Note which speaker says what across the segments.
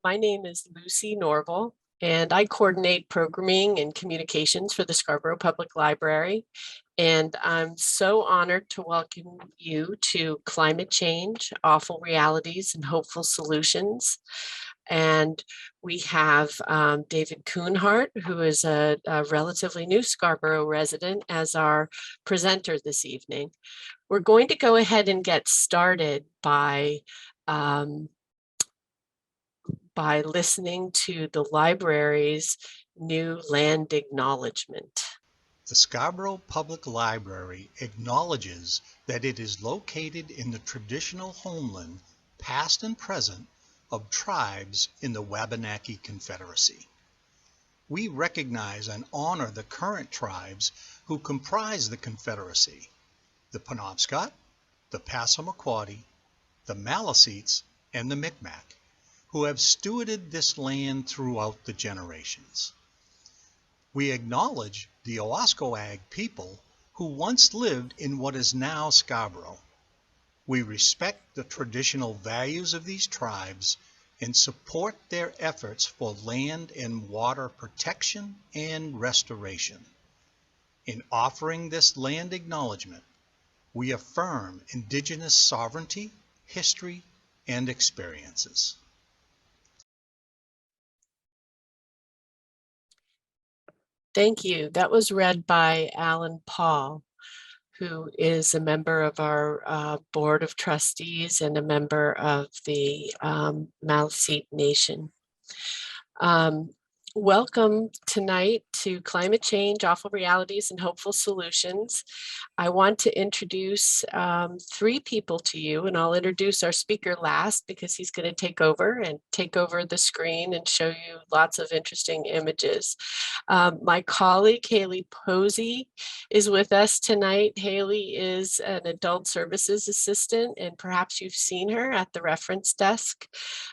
Speaker 1: My name is Lucy Norval, and I coordinate programming and communications for the Scarborough Public Library. And I'm so honored to welcome you to Climate Change, Awful Realities, and Hopeful Solutions. And we have David Kunhardt, who is a relatively new Scarborough resident, as our presenter this evening. We're going to go ahead and get started by listening to the library's new land acknowledgement.
Speaker 2: The Scarborough Public Library acknowledges that it is located in the traditional homeland, past and present, of tribes in the Wabanaki Confederacy. We recognize and honor the current tribes who comprise the Confederacy: the Penobscot, the Passamaquoddy, the Maliseets, and the Micmac, who have stewarded this land throughout the generations. We acknowledge the Owascoag people who once lived in what is now Scarborough. We respect the traditional values of these tribes and support their efforts for land and water protection and restoration. In offering this land acknowledgement, we affirm Indigenous sovereignty, history, and experiences.
Speaker 1: Thank you. That was read by Alan Paul, who is a member of our Board of Trustees and a member of the Maliseet Nation. Welcome tonight to Climate Change, Awful Realities, and Hopeful Solutions. I want to introduce three people to you, and I'll introduce our speaker last because he's going to take over the screen and show you lots of interesting images. My colleague, Haley Posey, is with us tonight. Haley is an adult services assistant, and perhaps you've seen her at the reference desk.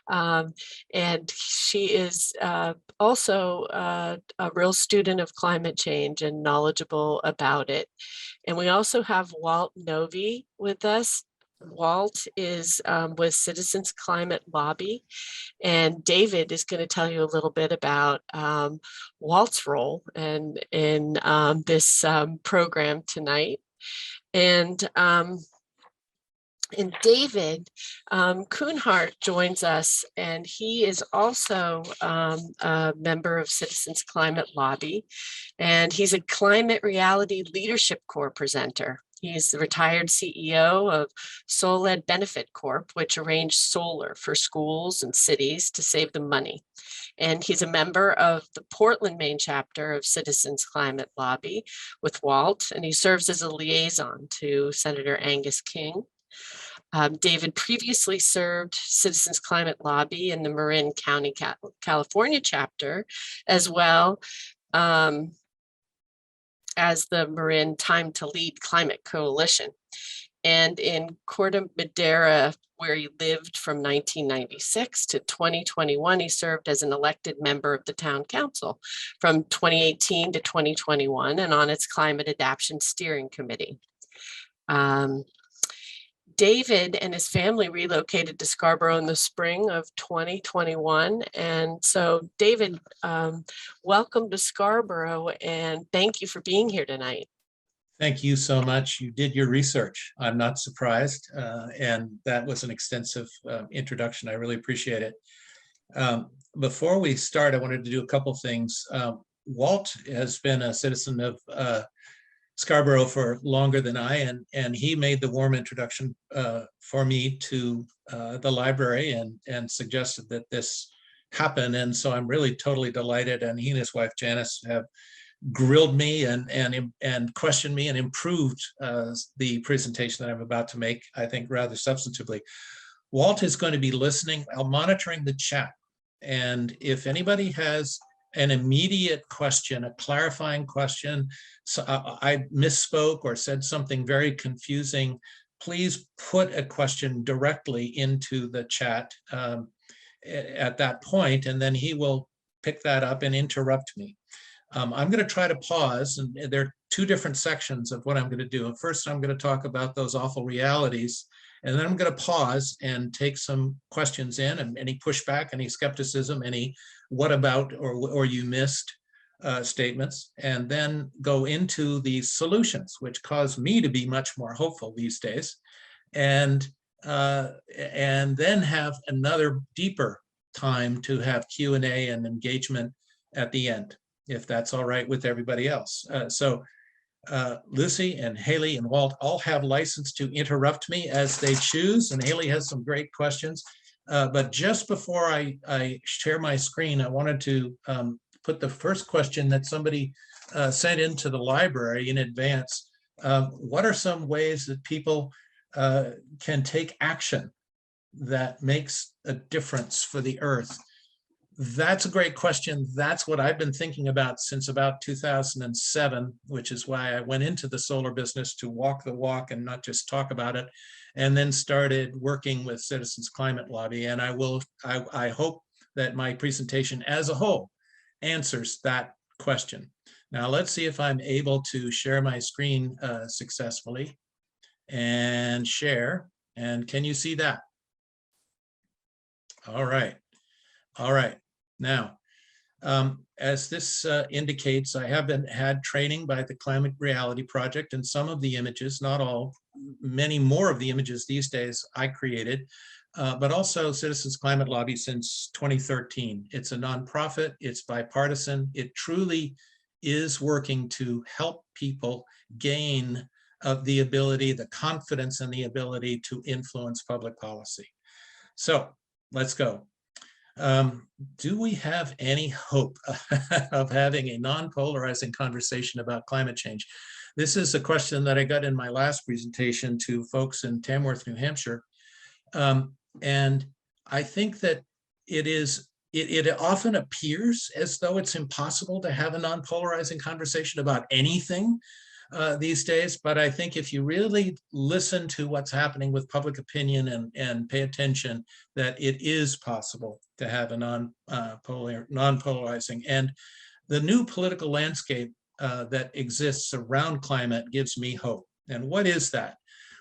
Speaker 1: And she is also a real student of climate change and knowledgeable about it. And we also have Walt Novi with us. Walt is with Citizens Climate Lobby, and David is going to tell you a little bit about Walt's role in this program tonight. And David Kunhardt joins us, and he is also a member of Citizens Climate Lobby, and he's a Climate Reality Leadership Corps presenter. He's the retired CEO of SolEd Benefit Corp, which arranged solar for schools and cities to save them money. And he's a member of the Portland, Maine chapter of Citizens Climate Lobby with Walt, and he serves as a liaison to Senator Angus King. David previously served Citizens Climate Lobby in the Marin County, California chapter, as well as the Marin Time to Lead Climate Coalition. And in Corte Madera, where he lived from 1996 to 2021, he served as an elected member of the town council from 2018 to 2021 and on its Climate Adaptation Steering Committee. David and his family relocated to Scarborough in the spring of 2021. And so David, welcome to Scarborough, and thank you for being here tonight.
Speaker 3: Thank you so much. You did your research. I'm not surprised. And that was an extensive introduction. I really appreciate it. Before we start, I wanted to do a couple things. Walt has been a citizen of Scarborough for longer than I, and he made the warm introduction for me to the library and suggested that this happen. And so I'm really totally delighted. And he and his wife Janice have grilled me and questioned me and improved the presentation that I'm about to make, I think, rather substantively. Walt is going to be listening, monitoring the chat. And if anybody has an immediate question, a clarifying question, so I misspoke or said something very confusing, please put a question directly into the chat at that point, and then he will pick that up and interrupt me. I'm going to try to pause, and there are two different sections of what I'm going to do. First, I'm going to talk about those awful realities, And then I'm going to pause and take some questions in, and any pushback, any skepticism, any what about or you missed statements, and then go into the solutions, which cause me to be much more hopeful these days. And then have another deeper time to have Q&A and engagement at the end, if that's all right with everybody else. So Lucy and Haley and Walt all have license to interrupt me as they choose, and Haley has some great questions. But just before I share my screen, I wanted to put the first question that somebody sent into the library in advance. What are some ways that people can take action that makes a difference for the Earth? That's a great question. That's what I've been thinking about since about 2007, which is why I went into the solar business, to walk the walk and not just talk about it, and then started working with Citizens Climate Lobby. And I hope that my presentation as a whole answers that question. Now let's see if I'm able to share my screen successfully and share. And can you see that? All right. All right. Now, as this indicates, I have had training by the Climate Reality Project, and some of the images, not all, many more of the images these days I created, but also Citizens Climate Lobby since 2013. It's a nonprofit, it's bipartisan, it truly is working to help people gain the ability, the confidence and the ability to influence public policy. So let's go. Do we have any hope of having a non-polarizing conversation about climate change? This is a question that I got in my last presentation to folks in Tamworth, New Hampshire. And I think that it often appears as though it's impossible to have a non-polarizing conversation about anything these days. But I think if you really listen to what's happening with public opinion and pay attention, that it is possible to have a non-polarizing. And the new political landscape that exists around climate gives me hope. And what is that?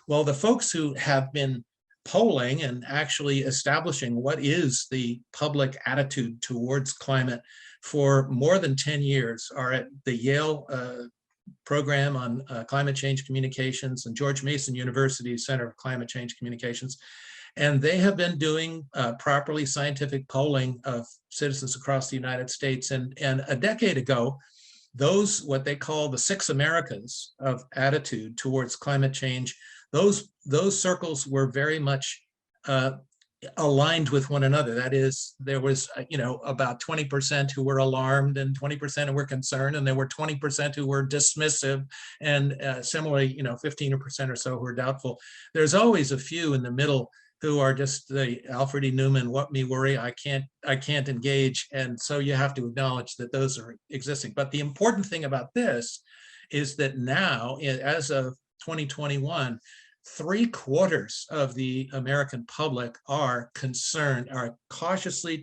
Speaker 3: Well, the folks who have been polling and actually establishing what is the public attitude towards climate for more than 10 years are at the Yale program on climate change communications and George Mason University Center of Climate Change Communications. And they have been doing properly scientific polling of citizens across the United States. And a decade ago, those, what they call the 6 Americas of attitude towards climate change, those circles were very much aligned with one another. That is, there was, about 20% who were alarmed and 20% who were concerned, and there were 20% who were dismissive, and similarly, 15% or so who were doubtful. There's always a few in the middle who are just the Alfred E. Neumann, what me worry, I can't engage. And so you have to acknowledge that those are existing. But the important thing about this is that now, as of 2021, 3/4 of the American public are cautiously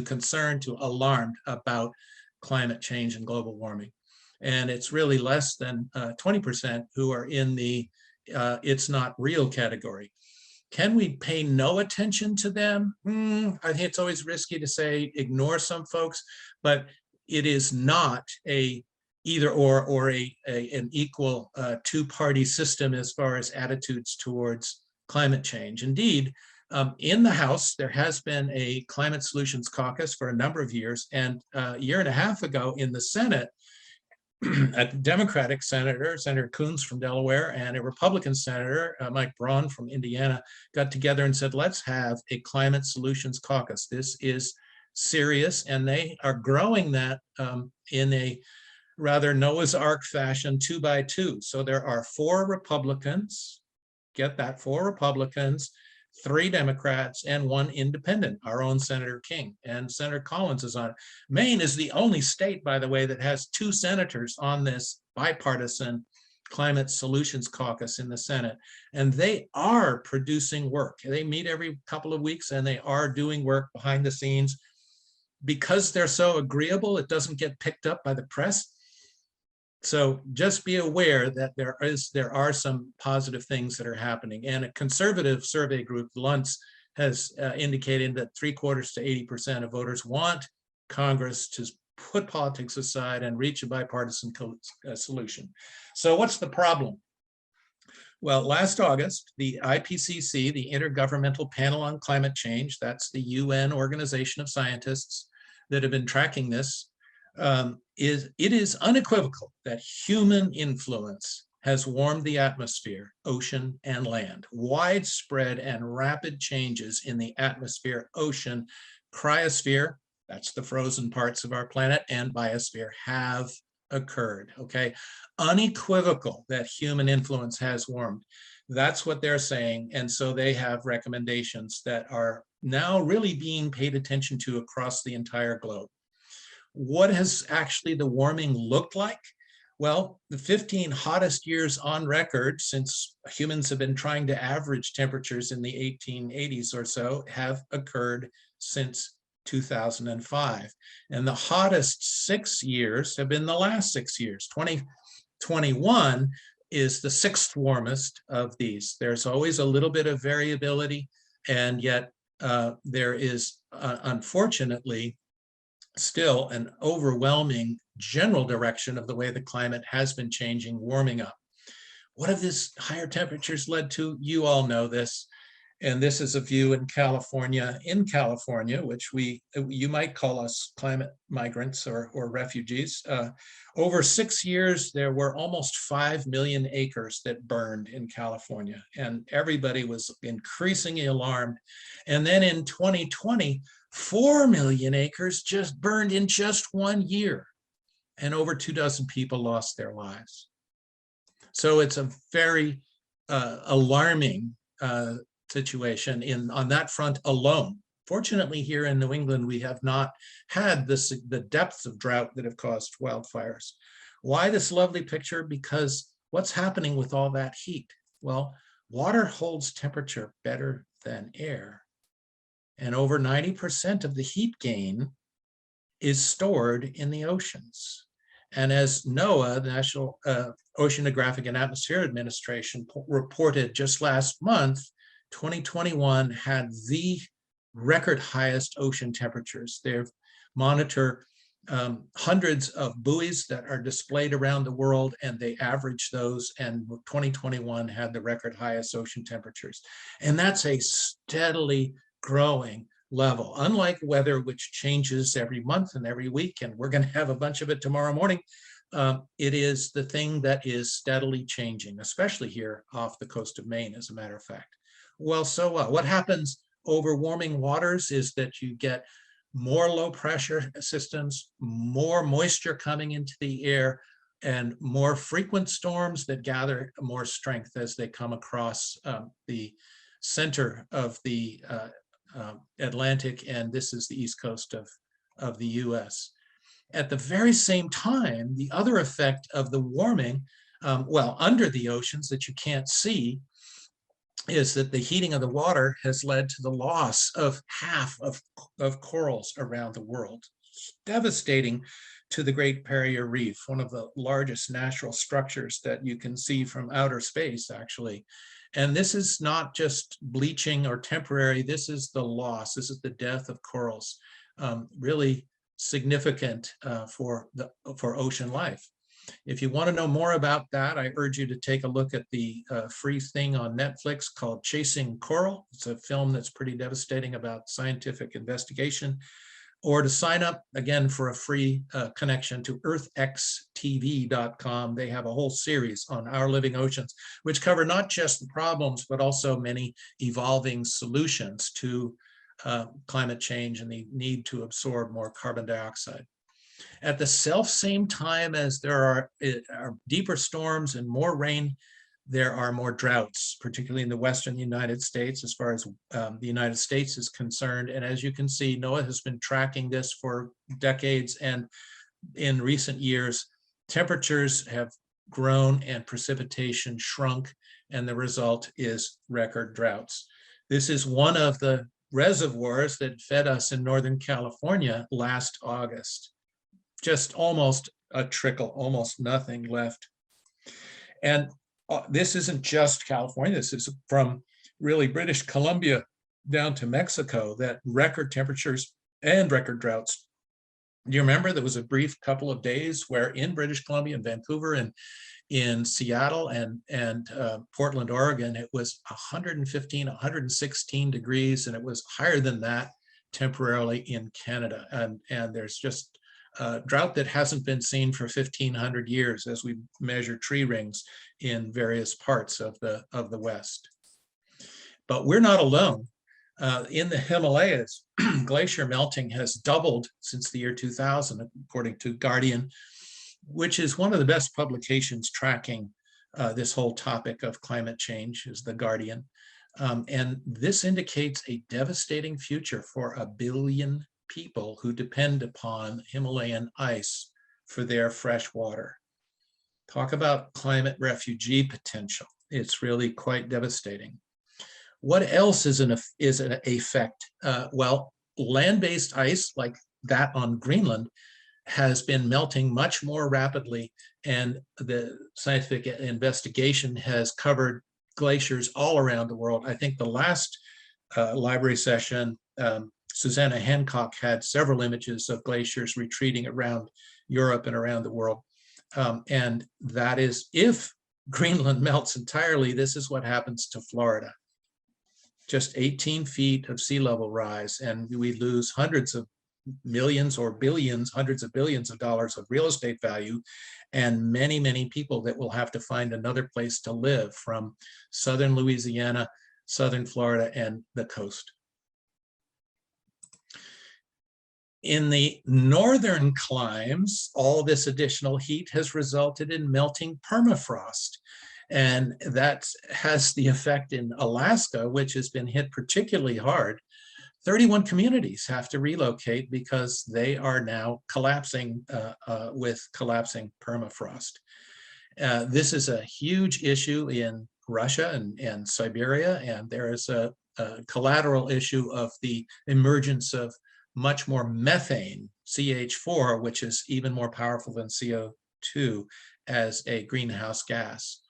Speaker 3: concerned to alarmed about climate change and global warming. And it's really less than 20% who are in the it's not real category. Can we pay no attention to them? I think it's always risky to say ignore some folks, but it is not a either or an equal two-party system as far as attitudes towards climate change. Indeed, in the House, there has been a Climate Solutions Caucus for a number of years, and a year and a half ago in the Senate, a Democratic senator, Senator Coons from Delaware, and a Republican senator, Mike Braun from Indiana, got together and said, let's have a Climate Solutions Caucus. This is serious, and they are growing that in a rather Noah's Ark fashion, 2 by 2. So there are 4 Republicans, get that, 4 Republicans, 3 Democrats, and 1 independent, our own Senator King, and Senator Collins is on it. Maine is the only state, by the way, that has 2 senators on this bipartisan Climate Solutions Caucus in the Senate, and they are producing work. They meet every couple of weeks, and they are doing work behind the scenes. Because they're so agreeable, it doesn't get picked up by the press. So just be aware that there are some positive things that are happening. And a conservative survey group, Luntz, has indicated that 3/4 to 80% of voters want Congress to put politics aside and reach a bipartisan solution. So what's the problem? Well, last August, the IPCC, the Intergovernmental Panel on Climate Change, that's the UN organization of scientists that have been tracking this, it is unequivocal that human influence has warmed the atmosphere, ocean, and land. Widespread and rapid changes in the atmosphere, ocean, cryosphere, that's the frozen parts of our planet, and biosphere have occurred, okay? Unequivocal that human influence has warmed. That's what they're saying. And so they have recommendations that are now really being paid attention to across the entire globe. What has actually the warming looked like? Well, the 15 hottest years on record since humans have been trying to average temperatures in the 1880s or so have occurred since 2005. And the hottest 6 years have been the last 6 years. 2021 is the 6th warmest of these. There's always a little bit of variability, and yet there is unfortunately still an overwhelming general direction of the way the climate has been changing, warming up. What have these higher temperatures led to? You all know this. And this is a view in California, which you might call us climate migrants or refugees. Over 6 years, there were almost 5 million acres that burned in California, and everybody was increasingly alarmed. And then in 2020, 4 million acres just burned in just 1 year, and over 24 people lost their lives. So it's a very alarming situation on that front alone. Fortunately, here in New England, we have not had the depths of drought that have caused wildfires. Why this lovely picture? Because what's happening with all that heat? Well, water holds temperature better than air. And over 90% of the heat gain is stored in the oceans. And as NOAA, the National Oceanographic and Atmospheric Administration, reported just last month, 2021 had the record highest ocean temperatures. They monitor hundreds of buoys that are displayed around the world, and they average those, and 2021 had the record highest ocean temperatures. And that's a steadily growing level. Unlike weather, which changes every month and every week, and we're going to have a bunch of it tomorrow morning, it is the thing that is steadily changing, especially here off the coast of Maine, as a matter of fact. Well, so what happens over warming waters is that you get more low pressure systems, more moisture coming into the air, and more frequent storms that gather more strength as they come across the center of the Atlantic, and this is the east coast of the US. At the very same time, the other effect of the warming, under the oceans that you can't see, is that the heating of the water has led to the loss of half of corals around the world. It's devastating to the Great Barrier Reef, one of the largest natural structures that you can see from outer space, actually. And this is not just bleaching or temporary, this is the loss, this is the death of corals, really significant for ocean life. If you want to know more about that, I urge you to take a look at the free thing on Netflix called Chasing Coral. It's a film that's pretty devastating about scientific investigation. Or to sign up, again, for a free connection to earthxtv.com. They have a whole series on our living oceans, which cover not just the problems, but also many evolving solutions to climate change and the need to absorb more carbon dioxide. At the same time as there are deeper storms and more rain, there are more droughts, particularly in the western United States, as far as the United States is concerned. And as you can see, NOAA has been tracking this for decades, and in recent years, temperatures have grown and precipitation shrunk, and the result is record droughts. This is one of the reservoirs that fed us in Northern California last August. Just almost a trickle, almost nothing left. And this isn't just California. This is from really British Columbia down to Mexico, that record temperatures and record droughts. Do you remember there was a brief couple of days where in British Columbia and Vancouver and in Seattle and Portland, Oregon, it was 115, 116 degrees, and it was higher than that temporarily in Canada. And there's just a drought that hasn't been seen for 1,500 years as we measure tree rings in various parts of the West. But we're not alone. In the Himalayas, glacier melting has doubled since the year 2000, according to Guardian, which is one of the best publications tracking this whole topic of climate change, is The Guardian. And this indicates a devastating future for 1 billion people who depend upon Himalayan ice for their fresh water. Talk about climate refugee potential. It's really quite devastating. What else is an effect? Well, land-based ice like that on Greenland has been melting much more rapidly, and the scientific investigation has covered glaciers all around the world. I think the last library session, Susanna Hancock had several images of glaciers retreating around Europe and around the world. And that is, if Greenland melts entirely, this is what happens to Florida. Just 18 feet of sea level rise, and we lose hundreds of millions or billions, hundreds of billions of dollars of real estate value, and many, many people that will have to find another place to live, from southern Louisiana, southern Florida, and the coast. In the northern climes, all this additional heat has resulted in melting permafrost. And that has the effect in Alaska, which has been hit particularly hard. 31 communities have to relocate because they are now collapsing with collapsing permafrost. This is a huge issue in Russia and Siberia, and there is a collateral issue of the emergence of much more methane, CH4, which is even more powerful than CO2 as a greenhouse gas.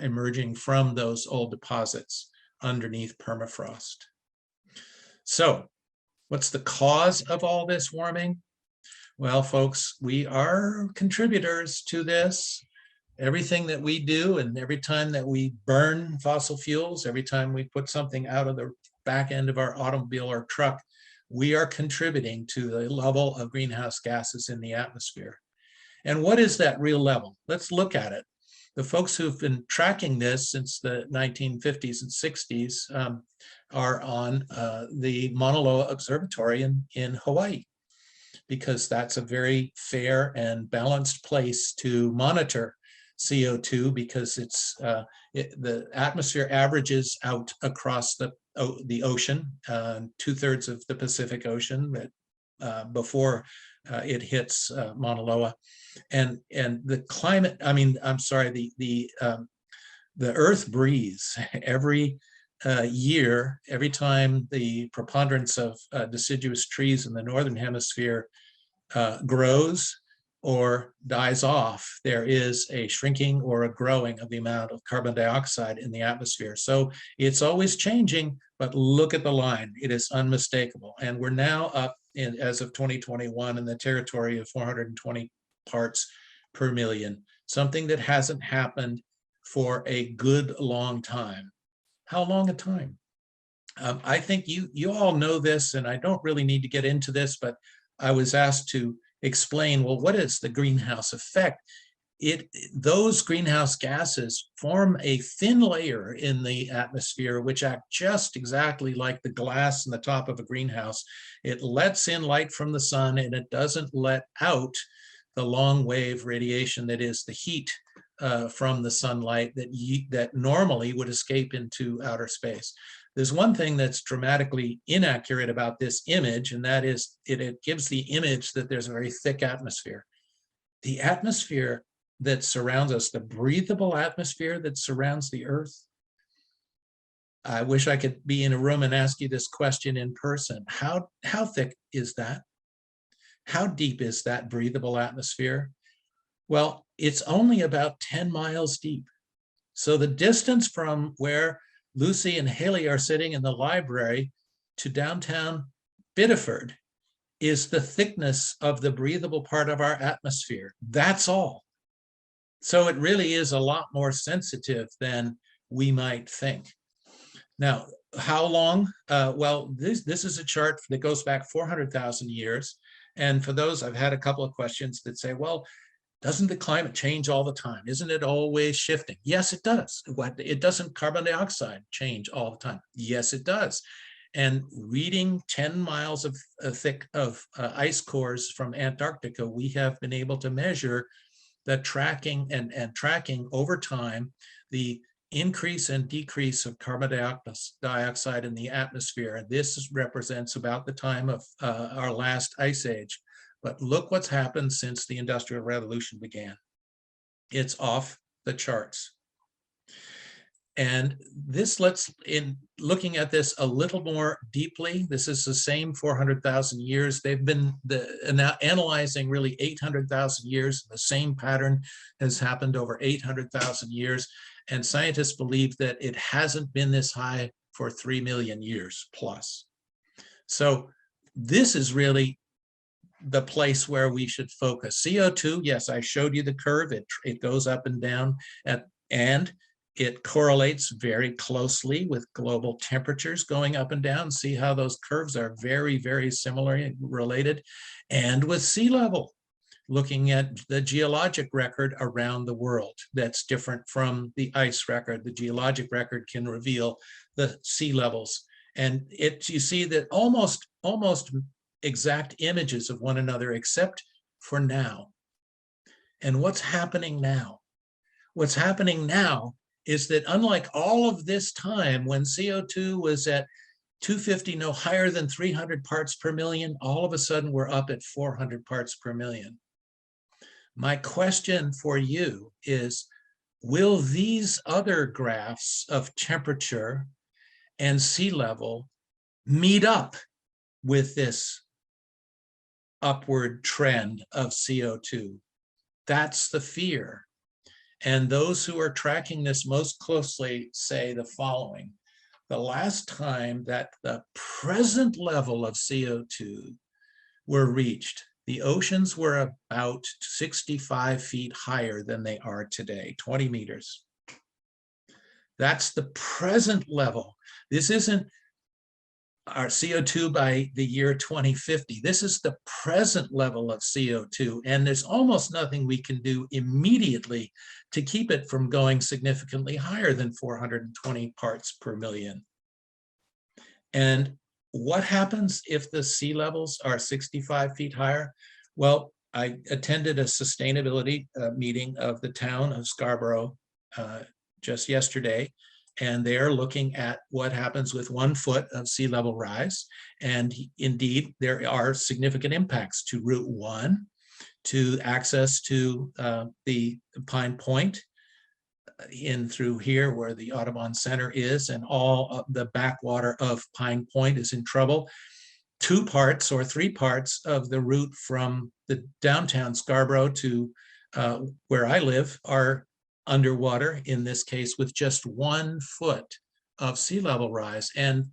Speaker 3: Emerging from those old deposits underneath permafrost. So, what's the cause of all this warming? Well, folks, we are contributors to this. Everything that we do, and every time that we burn fossil fuels, every time we put something out of the back end of our automobile or truck, we are contributing to the level of greenhouse gases in the atmosphere. And what is that real level? Let's look at it. The folks who've been tracking this since the 1950s and 60s are on the Mauna Loa Observatory in Hawaii, because that's a very fair and balanced place to monitor CO2, because it's the atmosphere averages out across the ocean, 2/3 of the Pacific Ocean, that before it hits Mauna Loa. And the climate, the earth breathes every year. Every time the preponderance of deciduous trees in the northern hemisphere grows or dies off, there is a shrinking or a growing of the amount of carbon dioxide in the atmosphere. So it's always changing, but look at the line. It is unmistakable. And we're now up as of 2021 in the territory of 420 parts per million, something that hasn't happened for a good long time. How long a time? I think you all know this, and I don't really need to get into this, but I was asked to explain, well, what is the greenhouse effect? Those greenhouse gases form a thin layer in the atmosphere, which act just exactly like the glass in the top of a greenhouse. It lets in light from the sun, and it doesn't let out the long wave radiation that is the heat from the sunlight that normally would escape into outer space. There's one thing that's dramatically inaccurate about this image, and that is it gives the image that there's a very thick atmosphere. The atmosphere that surrounds us, the breathable atmosphere that surrounds the Earth. I wish I could be in a room and ask you this question in person. How thick is that? How deep is that breathable atmosphere? Well, it's only about 10 miles deep. So the distance from where Lucy and Haley are sitting in the library to downtown Biddeford is the thickness of the breathable part of our atmosphere. That's all. So it really is a lot more sensitive than we might think. Now, how long? Well, this is a chart that goes back 400,000 years. And for those, I've had a couple of questions that say, well, doesn't the climate change all the time? Isn't it always shifting? Yes, it does. It doesn't carbon dioxide change all the time? Yes, it does. And reading 10 miles of thick of ice cores from Antarctica, we have been able to measure the tracking and tracking over time the increase and decrease of carbon dioxide in the atmosphere. And this represents about the time of our last ice age. But look what's happened since the Industrial Revolution began. It's off the charts. And this in looking at this a little more deeply, this is the same 400,000 years. They've been analyzing really 800,000 years. The same pattern has happened over 800,000 years. And scientists believe that it hasn't been this high for 3 million years plus. So this is really the place where we should focus. CO2, yes, I showed you the curve. It goes up and down, and it correlates very closely with global temperatures going up and down. See how those curves are very, very similarly related. And with sea level, looking at the geologic record around the world, that's different from the ice record. The geologic record can reveal the sea levels. And you see that almost exact images of one another, except for now. And what's happening now? What's happening now is that unlike all of this time when CO2 was at 250, no higher than 300 parts per million, all of a sudden we're up at 400 parts per million. My question for you is, will these other graphs of temperature and sea level meet up with this upward trend of CO2? That's the fear. And those who are tracking this most closely say the following: the last time that the present level of CO2 were reached, the oceans were about 65 feet higher than they are today, 20 meters. That's the present level. This isn't our CO2 by the year 2050. This is the present level of CO2, and there's almost nothing we can do immediately to keep it from going significantly higher than 420 parts per million. And what happens if the sea levels are 65 feet higher? Well, I attended a sustainability meeting of the town of Scarborough just yesterday, and they're looking at what happens with 1 foot of sea level rise. And indeed, there are significant impacts to Route 1, to access to the Pine Point, in through here where the Audubon Center is, and all of the backwater of Pine Point is in trouble. 2 parts or 3 parts of the route from the downtown Scarborough to where I live are underwater, in this case with just 1 foot of sea level rise. And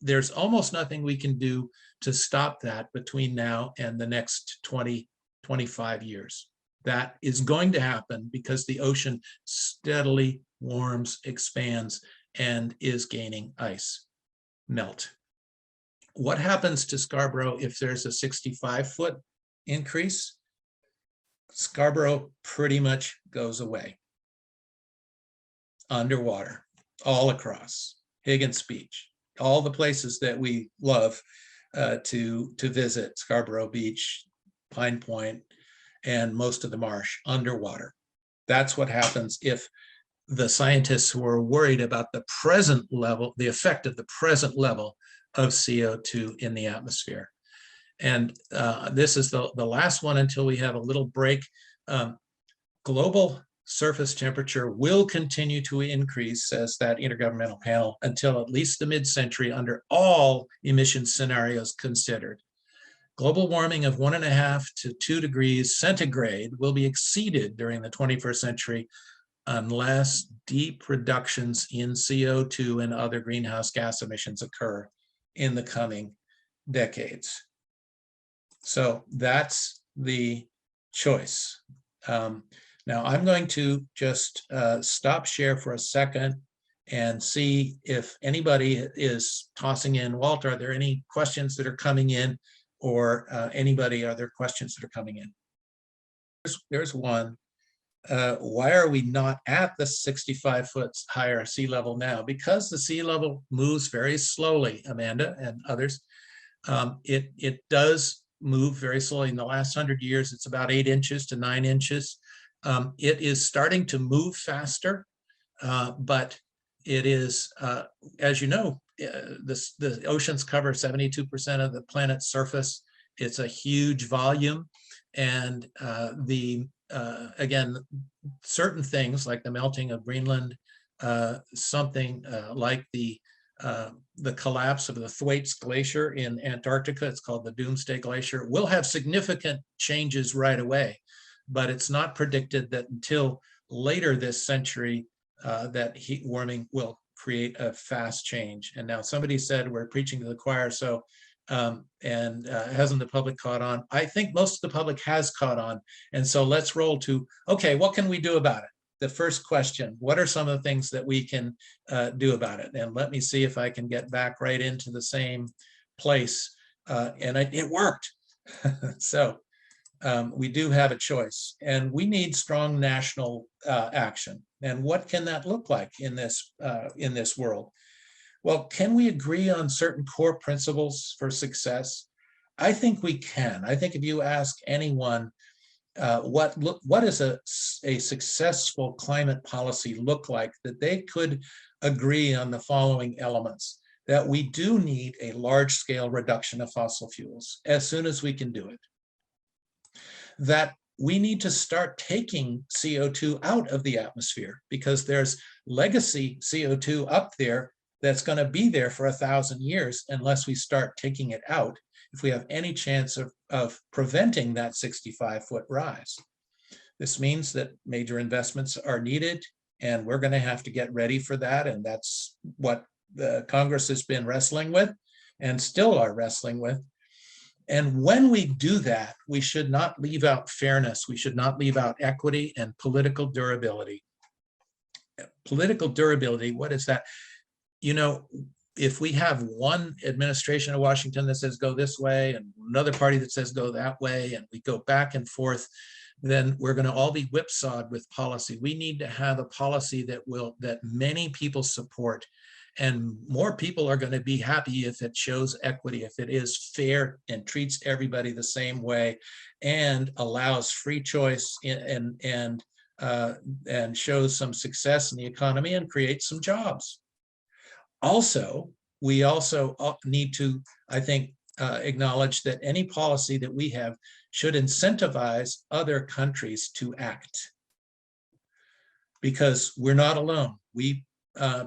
Speaker 3: there's almost nothing we can do to stop that between now and the next 20, 25 years. That is going to happen because the ocean steadily warms, expands, and is gaining ice melt. What happens to Scarborough if there's a 65-foot increase? Scarborough pretty much goes away. Underwater, all across Higgins Beach, all the places that we love to visit, Scarborough Beach, Pine Point, and most of the marsh, underwater. That's what happens if the scientists who are worried about the present level, the effect of the present level of CO2 in the atmosphere. And this is the last one until we have a little break. Global surface temperature will continue to increase, says that Intergovernmental Panel, until at least the mid-century under all emission scenarios considered. global warming of 1.5 to 2 degrees centigrade will be exceeded during the 21st century unless deep reductions in CO2 and other greenhouse gas emissions occur in the coming decades. So that's the choice. Now I'm going to just stop share for a second and see if anybody is tossing in. Walter, are there any questions that are coming in, or anybody, are there questions that are coming in? There's one. Why are we not at the 65 foot higher sea level now? Because the sea level moves very slowly, Amanda and others. It does move very slowly. In the last 100 years, it's about 8 inches to 9 inches. It is starting to move faster, but it is, as you know, the oceans cover 72% of the planet's surface. It's a huge volume, and again, certain things like the melting of Greenland, something like the collapse of the Thwaites Glacier in Antarctica, it's called the Doomsday Glacier, will have significant changes right away. But it's not predicted that until later this century that heat warming will create a fast change. And now somebody said we're preaching to the choir, so hasn't the public caught on? I think most of the public has caught on. And so let's roll to, okay, what can we do about it? The first question, what are some of the things that we can do about it? And let me see if I can get back right into the same place. And it worked. So we do have a choice, and we need strong national action. And what can that look like in this world? Well, can we agree on certain core principles for success? I think we can. I think if you ask anyone, what does a successful climate policy look like, that they could agree on the following elements: that we do need a large-scale reduction of fossil fuels as soon as we can do it, that we need to start taking CO2 out of the atmosphere because there's legacy CO2 up there that's going to be there for 1,000 years unless we start taking it out, if we have any chance of preventing that 65-foot rise. This means that major investments are needed, and we're going to have to get ready for that. And that's what the Congress has been wrestling with and still are wrestling with. And when we do that, we should not leave out fairness. We should not leave out equity and political durability. Political durability, what is that? You know, if we have one administration in Washington that says go this way and another party that says go that way, and we go back and forth, then we're going to all be whipsawed with policy. We need to have a policy that many people support, and more people are going to be happy if it shows equity, if it is fair and treats everybody the same way, and allows free choice and shows some success in the economy and creates some jobs. Also, we also need to, I think, acknowledge that any policy that we have should incentivize other countries to act, because we're not alone. We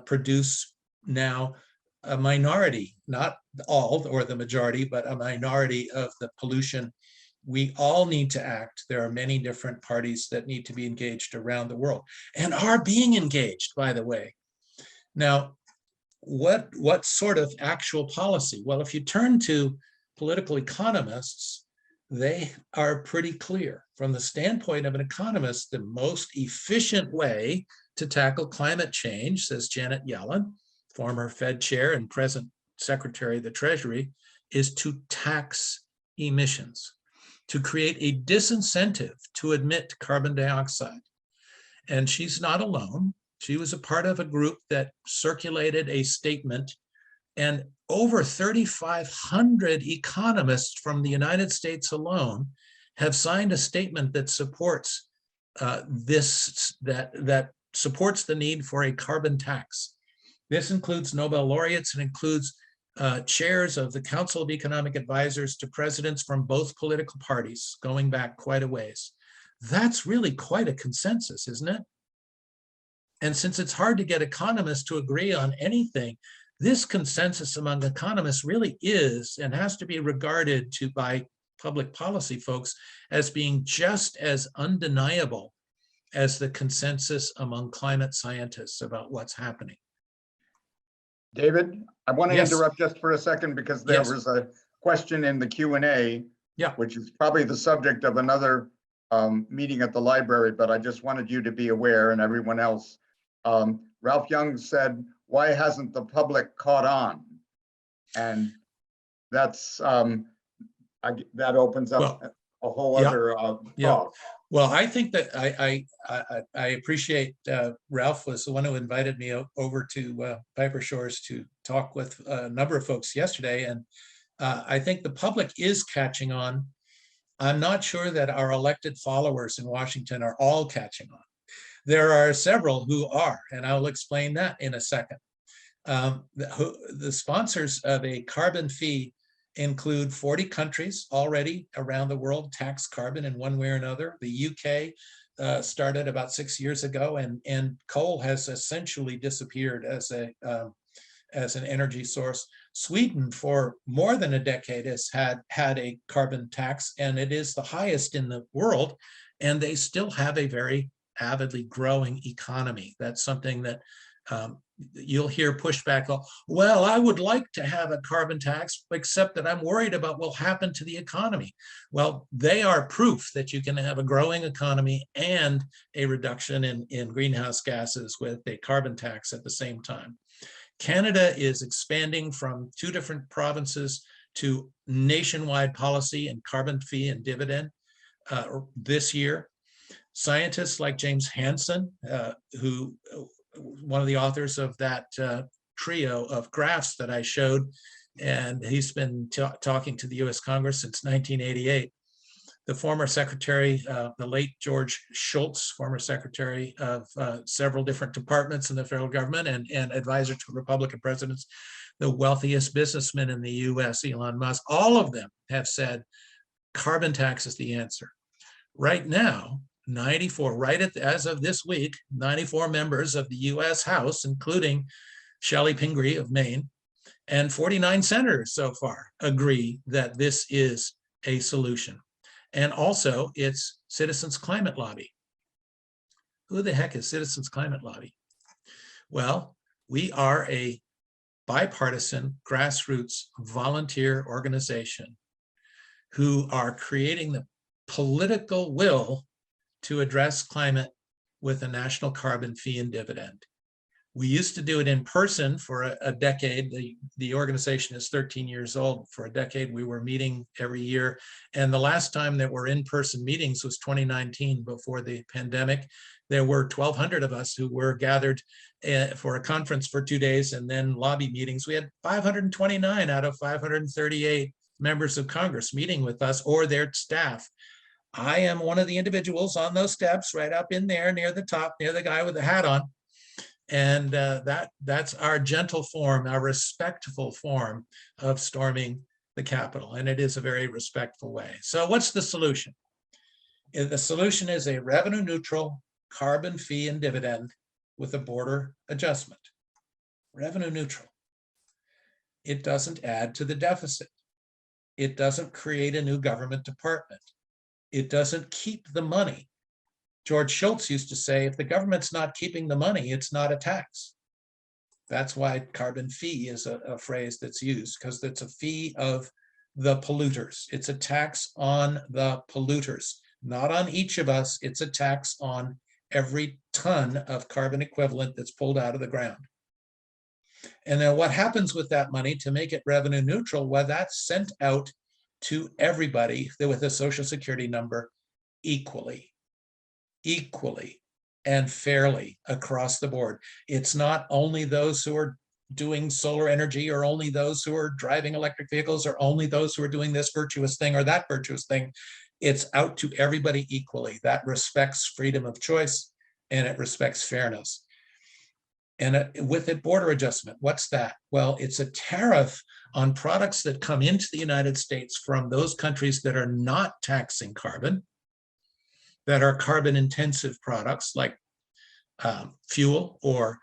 Speaker 3: produce now a minority, not all or the majority, but a minority of the pollution. We all need to act. There are many different parties that need to be engaged around the world and are being engaged, by the way. Now, what sort of actual policy? Well, if you turn to political economists, they are pretty clear. From the standpoint of an economist, the most efficient way to tackle climate change, says Janet Yellen, former Fed chair and present Secretary of the Treasury, is to tax emissions, to create a disincentive to emit carbon dioxide. And she's not alone. She was a part of a group that circulated a statement, and over 3,500 economists from the United States alone have signed a statement that supports that supports the need for a carbon tax. This includes Nobel laureates and includes chairs of the Council of Economic Advisors to presidents from both political parties, going back quite a ways. That's really quite a consensus, isn't it? And since it's hard to get economists to agree on anything, this consensus among economists really is and has to be regarded by public policy folks as being just as undeniable as the consensus among climate scientists about what's happening.
Speaker 4: David, I want to
Speaker 3: Yes.
Speaker 4: interrupt just for a second because there
Speaker 3: Yes.
Speaker 4: was a question in the Q&A,
Speaker 3: Yeah.
Speaker 4: which is probably the subject of another meeting at the library, but I just wanted you to be aware and everyone else. Ralph Young said, why hasn't the public caught on? And that's that opens up a whole
Speaker 3: yeah,
Speaker 4: other
Speaker 3: yeah.
Speaker 4: talk.
Speaker 3: Well, I think that I appreciate Ralph was the one who invited me over to Piper Shores to talk with a number of folks yesterday, and I think the public is catching on. I'm not sure that our elected followers in Washington are all catching on. There are several who are, and I'll explain that in a second. The sponsors of a carbon fee include 40 countries already around the world tax carbon in one way or another. The UK started about 6 years ago, and coal has essentially disappeared as an energy source. Sweden, for more than a decade, has had a carbon tax, and it is the highest in the world, and they still have a very avidly growing economy. That's something that you'll hear pushback. Well, I would like to have a carbon tax, except that I'm worried about what will happen to the economy. Well, they are proof that you can have a growing economy and a reduction in greenhouse gases with a carbon tax at the same time. Canada is expanding from 2 different provinces to nationwide policy and carbon fee and dividend this year. Scientists like James Hansen, who one of the authors of that trio of graphs that I showed, and he's been talking to the US Congress since 1988. The former secretary, the late George Shultz, former secretary of several different departments in the federal government and advisor to Republican presidents, the wealthiest businessman in the US, Elon Musk, all of them have said carbon tax is the answer. Right now, 94, as of this week, 94 members of the US House, including Shelley Pingree of Maine, and 49 senators so far agree that this is a solution. And also it's Citizens Climate Lobby. Who the heck is Citizens Climate Lobby? Well, we are a bipartisan grassroots volunteer organization who are creating the political will to address climate with a national carbon fee and dividend. We used to do it in person for a decade. The organization is 13 years old. For a decade, we were meeting every year. And the last time that were in-person meetings was 2019, before the pandemic. There were 1,200 of us who were gathered for a conference for 2 days and then lobby meetings. We had 529 out of 538 members of Congress meeting with us or their staff. I am one of the individuals on those steps right up in there near the top, near the guy with the hat on. And that's our gentle form, our respectful form of storming the Capitol. And it is a very respectful way. So what's the solution? The solution is a revenue neutral carbon fee and dividend with a border adjustment. Revenue neutral. It doesn't add to the deficit. It doesn't create a new government department. It doesn't keep the money. George Shultz used to say, if the government's not keeping the money, it's not a tax. That's why carbon fee is a phrase that's used, because it's a fee of the polluters. It's a tax on the polluters, not on each of us. It's a tax on every ton of carbon equivalent that's pulled out of the ground. And then what happens with that money to make it revenue neutral? Well, that's sent out to everybody with a Social Security number equally and fairly across the board. It's not only those who are doing solar energy or only those who are driving electric vehicles or only those who are doing this virtuous thing or that virtuous thing. It's out to everybody equally. That respects freedom of choice and it respects fairness. And with a border adjustment, what's that? Well, it's a tariff on products that come into the United States from those countries that are not taxing carbon, that are carbon intensive products like fuel or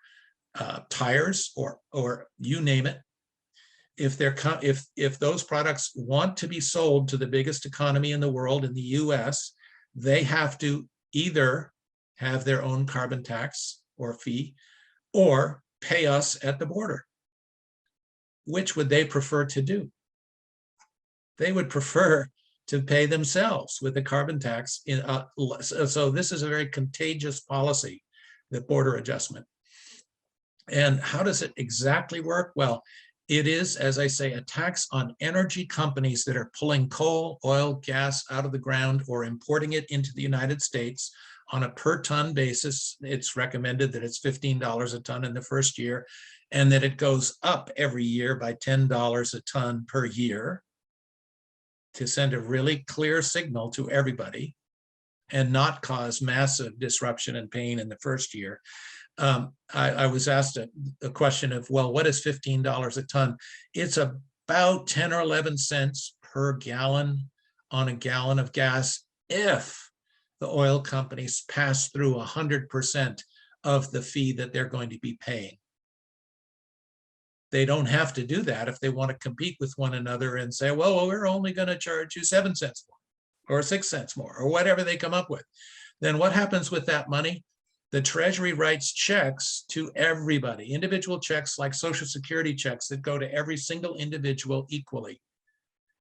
Speaker 3: tires or you name it. if those products want to be sold to the biggest economy in the world, in the US, they have to either have their own carbon tax or fee or pay us at the border. Which would they prefer to do? They would prefer to pay themselves with the carbon tax. So this is a very contagious policy, the border adjustment. And how does it exactly work? Well, it is, as I say, a tax on energy companies that are pulling coal, oil, gas out of the ground or importing it into the United States on a per ton basis. It's recommended that it's $15 a ton in the first year, and that it goes up every year by $10 a ton per year to send a really clear signal to everybody and not cause massive disruption and pain in the first year. I was asked a question of, well, what is $15 a ton? It's about 10 or 11 cents per gallon on a gallon of gas if the oil companies pass through 100% of the fee that they're going to be paying. They don't have to do that if they want to compete with one another and say, well, we're only going to charge you 7 cents more or 6 cents more or whatever they come up with. Then what happens with that money? The Treasury writes checks to everybody, individual checks like Social Security checks that go to every single individual equally.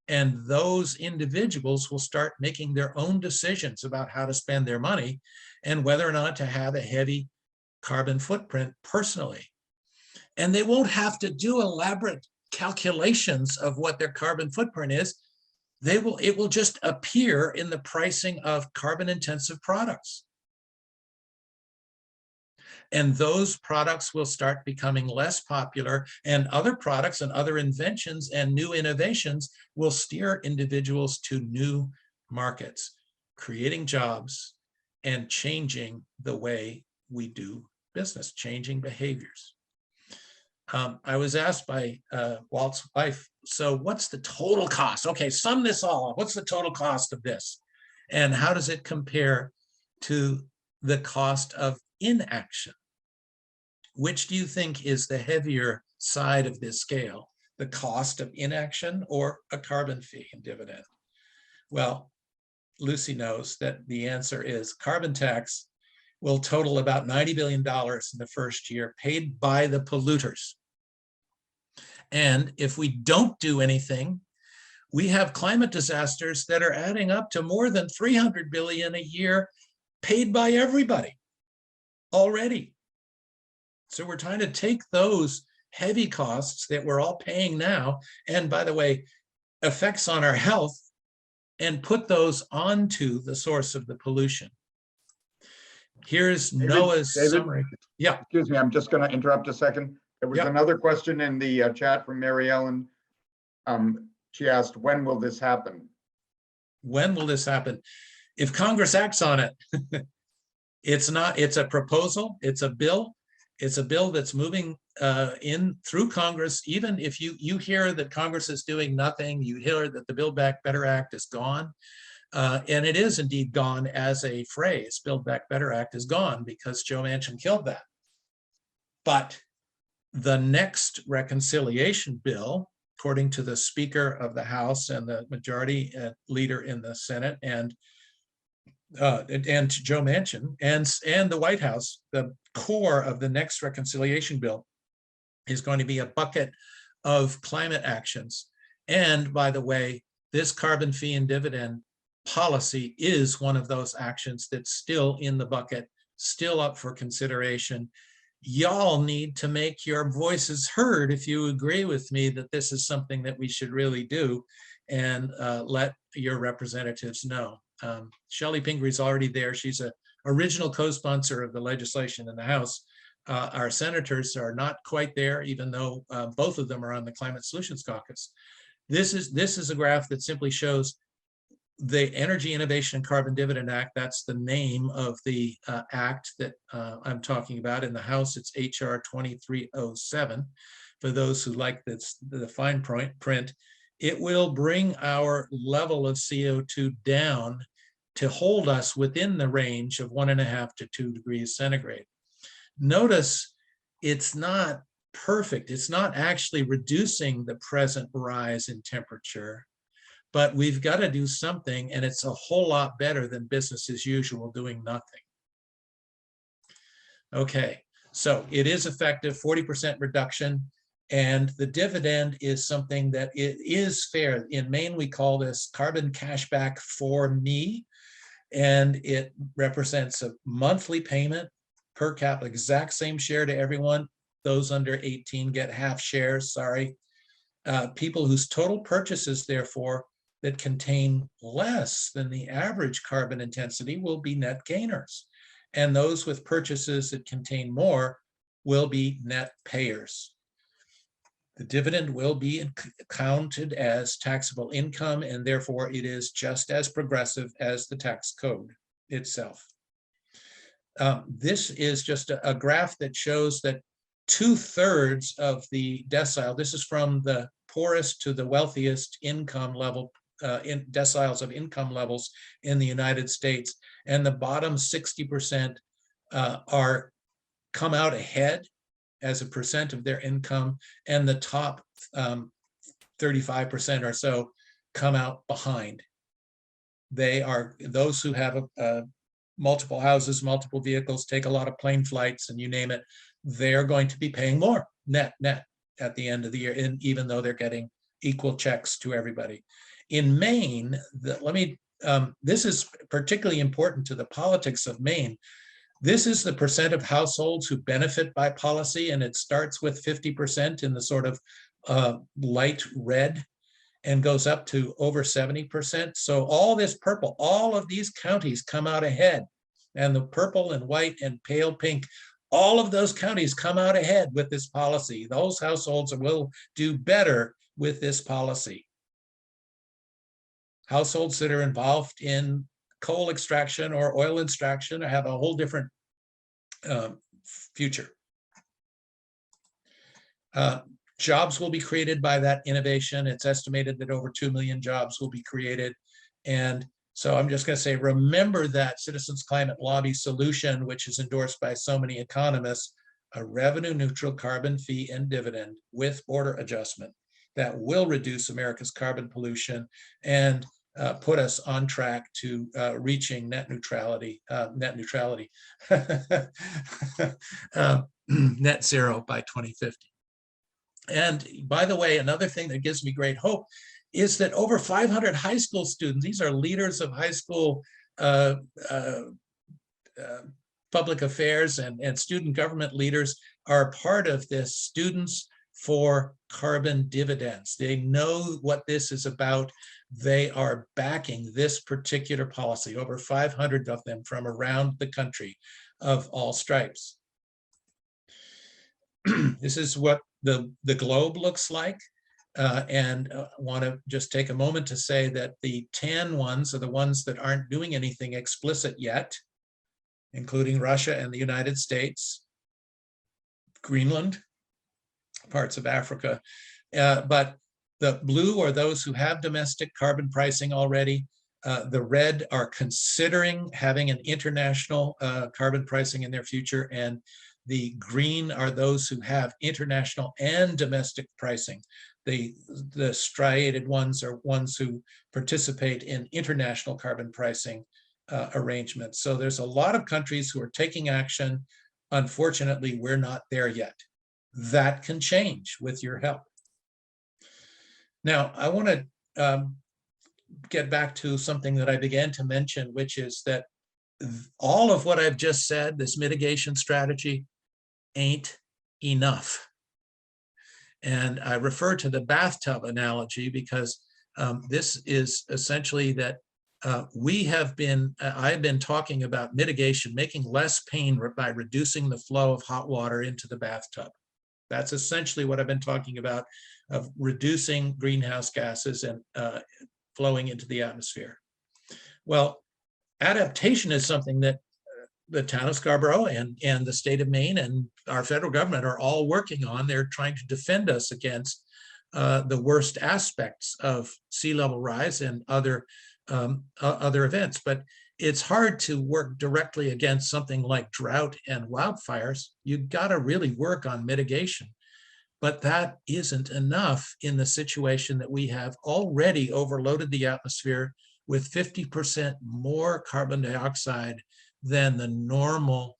Speaker 3: And those individuals will start making their own decisions about how to spend their money and whether or not to have a heavy carbon footprint personally. And they won't have to do elaborate calculations of what their carbon footprint is. It will just appear in the pricing of carbon intensive products. And those products will start becoming less popular, and other products and other inventions and new innovations will steer individuals to new markets, creating jobs and changing the way we do business, changing behaviors. I was asked by Walt's wife, so what's the total cost? Okay, sum this all up. What's the total cost of this? And how does it compare to the cost of inaction? Which do you think is the heavier side of this scale? The cost of inaction or a carbon fee and dividend? Well, Lucy knows that the answer is carbon tax will total about $90 billion in the first year, paid by the polluters. And if we don't do anything, we have climate disasters that are adding up to more than $300 billion a year, paid by everybody already. So we're trying to take those heavy costs that we're all paying now, and by the way, effects on our health, and put those onto the source of the pollution. Here's Noah's summary. Yeah.
Speaker 4: Excuse me, I'm just going to interrupt a second. There was another question in the chat from Mary Ellen. She asked, when will this happen?
Speaker 3: When will this happen? If Congress acts on it. It's a proposal, it's a bill. It's a bill that's moving in through Congress. Even if you hear that Congress is doing nothing, you hear that the Build Back Better Act is gone. And it is indeed gone as a phrase. Build Back Better Act is gone because Joe Manchin killed that. But the next reconciliation bill, according to the Speaker of the House and the Majority Leader in the Senate, and Joe Manchin and the White House, the core of the next reconciliation bill is going to be a bucket of climate actions. And by the way, this carbon fee and dividend policy is one of those actions that's still in the bucket, still up for consideration. Y'all need to make your voices heard if you agree with me that this is something that we should really do, and let your representatives know. Shelley Pingree's already there. She's an original co-sponsor of the legislation in the House. Our senators are not quite there, even though both of them are on the Climate Solutions Caucus. This is a graph that simply shows the Energy Innovation and Carbon Dividend Act. That's the name of the act that I'm talking about. In the House, it's HR 2307. For those who like the fine print, it will bring our level of CO2 down to hold us within the range of 1.5 to 2 degrees centigrade. Notice it's not perfect. It's not actually reducing the present rise in temperature, but we've got to do something, and it's a whole lot better than business as usual doing nothing. Okay, so it is effective, 40% reduction, and the dividend is something that it is fair. In Maine, we call this carbon cashback for me, and it represents a monthly payment per capita, exact same share to everyone. Those under 18 get half shares, sorry. People whose total purchases, therefore, that contain less than the average carbon intensity will be net gainers. And those with purchases that contain more will be net payers. The dividend will be counted as taxable income, and therefore it is just as progressive as the tax code itself. This is just a graph that shows that 2/3 of the decile, this is from the poorest to the wealthiest income level, in deciles of income levels in the United States, and the bottom 60% are come out ahead as a percent of their income, and the top 35% or so come out behind. They are those who have multiple houses, multiple vehicles, take a lot of plane flights, and you name it, they're going to be paying more net at the end of the year, and even though they're getting equal checks to everybody. In Maine, this is particularly important to the politics of Maine. This is the percent of households who benefit by policy, and it starts with 50% in the sort of light red and goes up to over 70%. So all this purple, all of these counties come out ahead, and the purple and white and pale pink, all of those counties come out ahead with this policy. Those households will do better with this policy. Households that are involved in coal extraction or oil extraction have a whole different future. Jobs will be created by that innovation. It's estimated that over 2 million jobs will be created. And so I'm just going to say, remember that Citizens Climate Lobby solution, which is endorsed by so many economists, a revenue neutral carbon fee and dividend with border adjustment that will reduce America's carbon pollution and put us on track to reaching net neutrality, net zero by 2050. And by the way, another thing that gives me great hope is that over 500 high school students, these are leaders of high school public affairs and student government leaders, are part of this Students for Carbon Dividends. They know what this is about. They are backing this particular policy, over 500 of them from around the country of all stripes. This is what the globe looks like. And I want to just take a moment to say that the tan ones are the ones that aren't doing anything explicit yet, including Russia and the United States, Greenland, parts of Africa. But the blue are those who have domestic carbon pricing already. The red are considering having an international carbon pricing in their future, and the green are those who have international and domestic pricing. The striated ones are ones who participate in international carbon pricing arrangements. So there's a lot of countries who are taking action. Unfortunately, we're not there yet. That can change with your help. Now, I want to get back to something that I began to mention, which is that all of what I've just said, this mitigation strategy, ain't enough. And I refer to the bathtub analogy because this is essentially that I've been talking about mitigation, making less pain by reducing the flow of hot water into the bathtub. That's essentially what I've been talking about, of reducing greenhouse gases and flowing into the atmosphere. Well, adaptation is something that the town of Scarborough and the state of Maine and our federal government are all working on. They're trying to defend us against the worst aspects of sea level rise and other events. But it's hard to work directly against something like drought and wildfires. You've got to really work on mitigation. But that isn't enough in the situation that we have already overloaded the atmosphere with 50% more carbon dioxide than the normal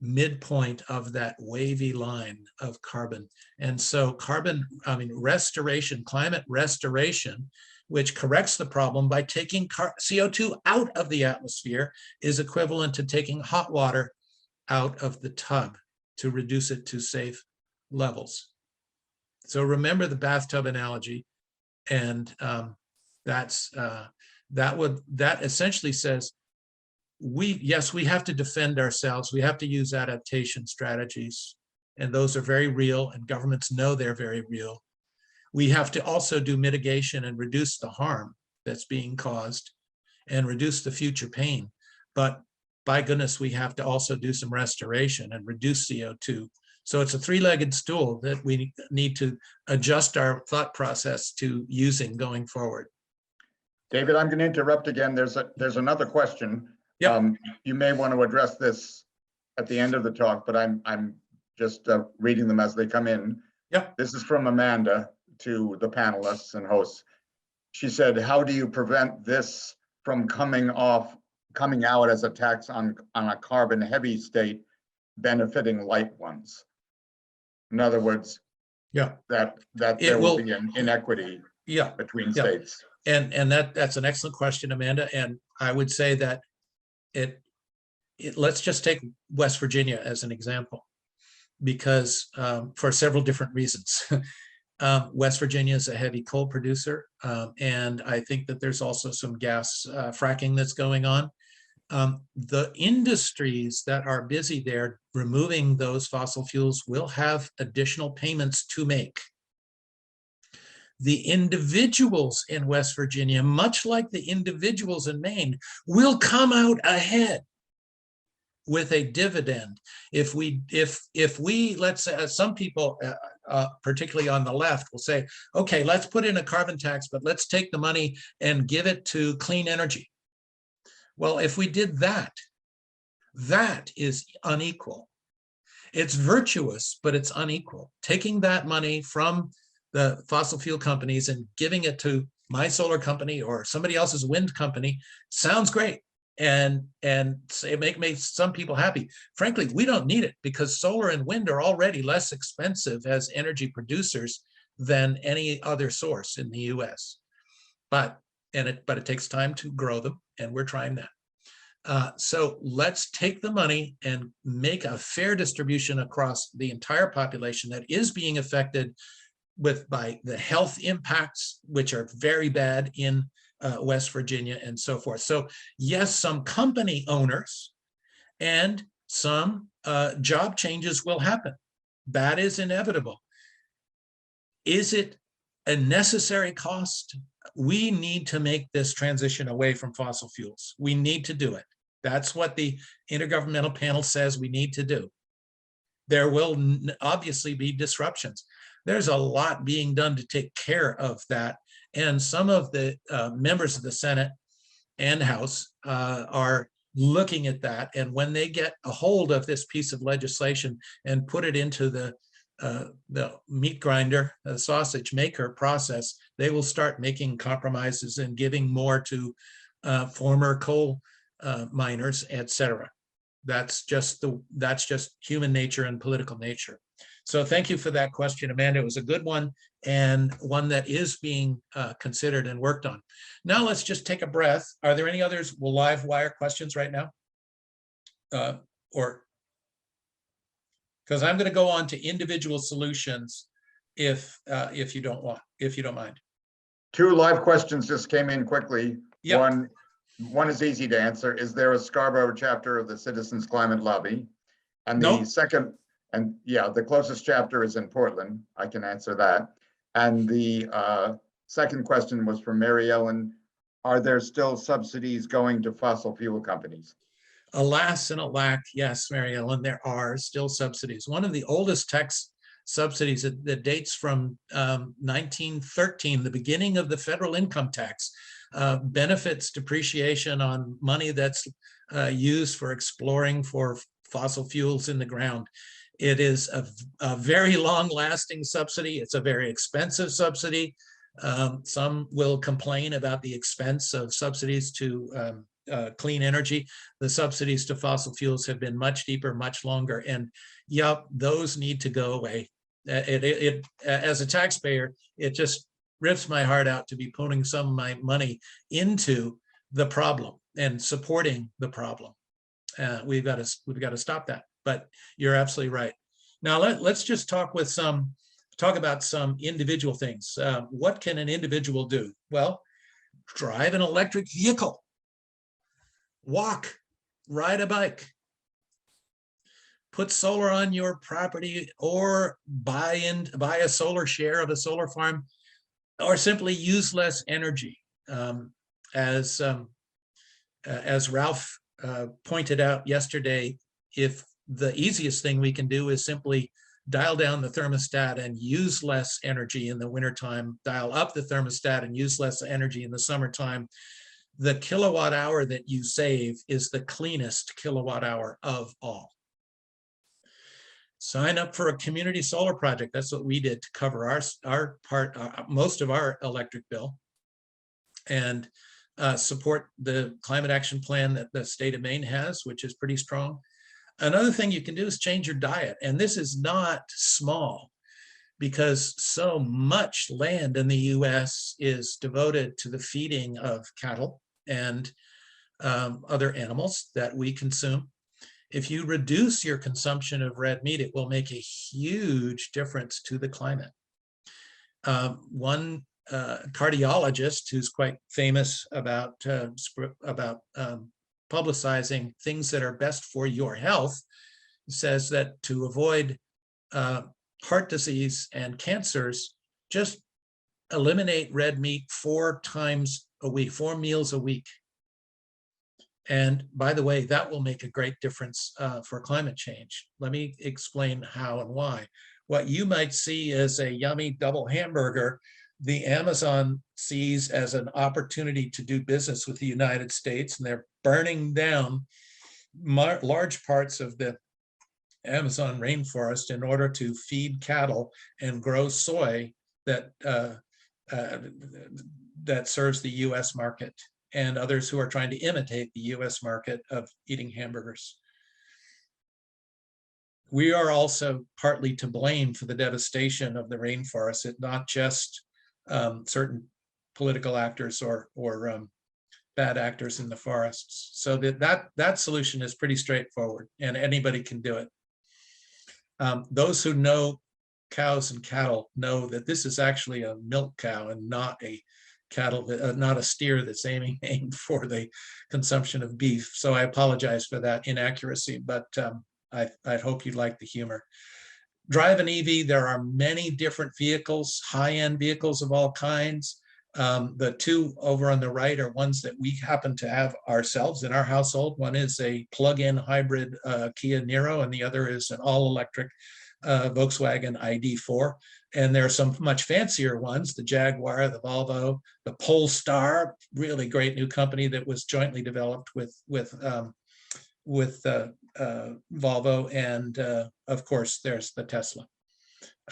Speaker 3: midpoint of that wavy line of carbon. And so restoration, climate restoration, which corrects the problem by taking CO2 out of the atmosphere, is equivalent to taking hot water out of the tub to reduce it to safe levels. So remember the bathtub analogy, and that essentially says yes, we have to defend ourselves. We have to use adaptation strategies, and those are very real, and governments know they're very real. We have to also do mitigation and reduce the harm that's being caused and reduce the future pain. But by goodness, we have to also do some restoration and reduce CO2. So it's a three-legged stool that we need to adjust our thought process to using going forward.
Speaker 4: David, I'm going to interrupt again. There's another question.
Speaker 3: Yep.
Speaker 4: You may want to address this at the end of the talk, but I'm just reading them as they come in.
Speaker 3: Yep.
Speaker 4: This is from Amanda to the panelists and hosts. She said, how do you prevent this from coming out as a tax on a carbon heavy state benefiting light ones? In other words,
Speaker 3: yeah,
Speaker 4: that there will be an inequity between states.
Speaker 3: And that's an excellent question, Amanda. And I would say that let's just take West Virginia as an example, because for several different reasons. West Virginia is a heavy coal producer, and I think that there's also some gas fracking that's going on. The industries that are busy there removing those fossil fuels will have additional payments to make. The individuals in West Virginia, much like the individuals in Maine, will come out ahead with a dividend. If we let's say, some people, particularly on the left, will say, okay, let's put in a carbon tax, but let's take the money and give it to clean energy. Well, if we did that, that is unequal. It's virtuous, but it's unequal. Taking that money from the fossil fuel companies and giving it to my solar company or somebody else's wind company sounds great, and it makes some people happy. Frankly, we don't need it, because solar and wind are already less expensive as energy producers than any other source in the US. But it takes time to grow them, and we're trying that. So let's take the money and make a fair distribution across the entire population that is being affected by the health impacts, which are very bad in West Virginia and so forth. So yes, some company owners and some job changes will happen. That is inevitable. Is it a necessary cost? We need to make this transition away from fossil fuels. We need to do it. That's what the Intergovernmental Panel says we need to do. There will obviously be disruptions. There's a lot being done to take care of that. And some of the members of the Senate and House are looking at that. And when they get a hold of this piece of legislation and put it into the meat grinder, the sausage maker process, they will start making compromises and giving more to former coal miners, etc. That's just human nature and political nature. So thank you for that question, Amanda. It was a good one, and one that is being considered and worked on. Now let's just take a breath. Are there any others live wire questions right now? Or because I'm going to go on to individual solutions if you don't mind.
Speaker 4: Two live questions just came in quickly.
Speaker 3: Yep.
Speaker 4: One is easy to answer. Is there a Scarborough chapter of the Citizens Climate Lobby? And the second, and yeah, the closest chapter is in Portland. I can answer that. And the second question was from Mary Ellen. Are there still subsidies going to fossil fuel companies?
Speaker 3: Alas and alack, yes, Mary Ellen, there are still subsidies. One of the oldest tax subsidies that dates from 1913, the beginning of the federal income tax, benefits depreciation on money that's used for exploring for fossil fuels in the ground. It is a very long-lasting subsidy. It's a very expensive subsidy. Some will complain about the expense of subsidies to clean energy. The subsidies to fossil fuels have been much deeper, much longer, and yep, those need to go away. As a taxpayer, it just rips my heart out to be putting some of my money into the problem and supporting the problem. We've got to stop that. But you're absolutely right. Now let's just talk about some individual things. What can an individual do? Well, drive an electric vehicle, walk, ride a bike, put solar on your property, or buy a solar share of a solar farm, or simply use less energy. As Ralph pointed out yesterday, if the easiest thing we can do is simply dial down the thermostat and use less energy in the wintertime, dial up the thermostat and use less energy in the summertime, the kilowatt hour that you save is the cleanest kilowatt hour of all. Sign up for a community solar project. That's what we did to cover our part, most of our electric bill, and support the climate action plan that the state of Maine has, which is pretty strong. Another thing you can do is change your diet. And this is not small, because so much land in the US is devoted to the feeding of cattle and other animals that we consume. If you reduce your consumption of red meat, it will make a huge difference to the climate. One cardiologist who's quite famous about publicizing things that are best for your health says that to avoid heart disease and cancers, just eliminate red meat 4 times a week, 4 meals a week. And by the way, that will make a great difference for climate change. Let me explain how and why. What you might see as a yummy double hamburger, the Amazon sees as an opportunity to do business with the United States, and they're burning down large parts of the Amazon rainforest in order to feed cattle and grow soy that that serves the US market, and others who are trying to imitate the US market of eating hamburgers. We are also partly to blame for the devastation of the rainforest. It's not just certain political actors or bad actors in the forests. So that solution is pretty straightforward, and anybody can do it. Those who know cows and cattle know that this is actually a milk cow and not a cattle, not a steer that's aiming for the consumption of beef. So I apologize for that inaccuracy, but I hope you like the humor. Drive an EV. There are many different vehicles, high-end vehicles of all kinds. The 2 over on the right are ones that we happen to have ourselves in our household. One is a plug-in hybrid Kia Niro, and the other is an all-electric Volkswagen ID4. And there are some much fancier ones, the Jaguar, the Volvo, the Polestar, really great new company that was jointly developed with Volvo, and of course there's the Tesla.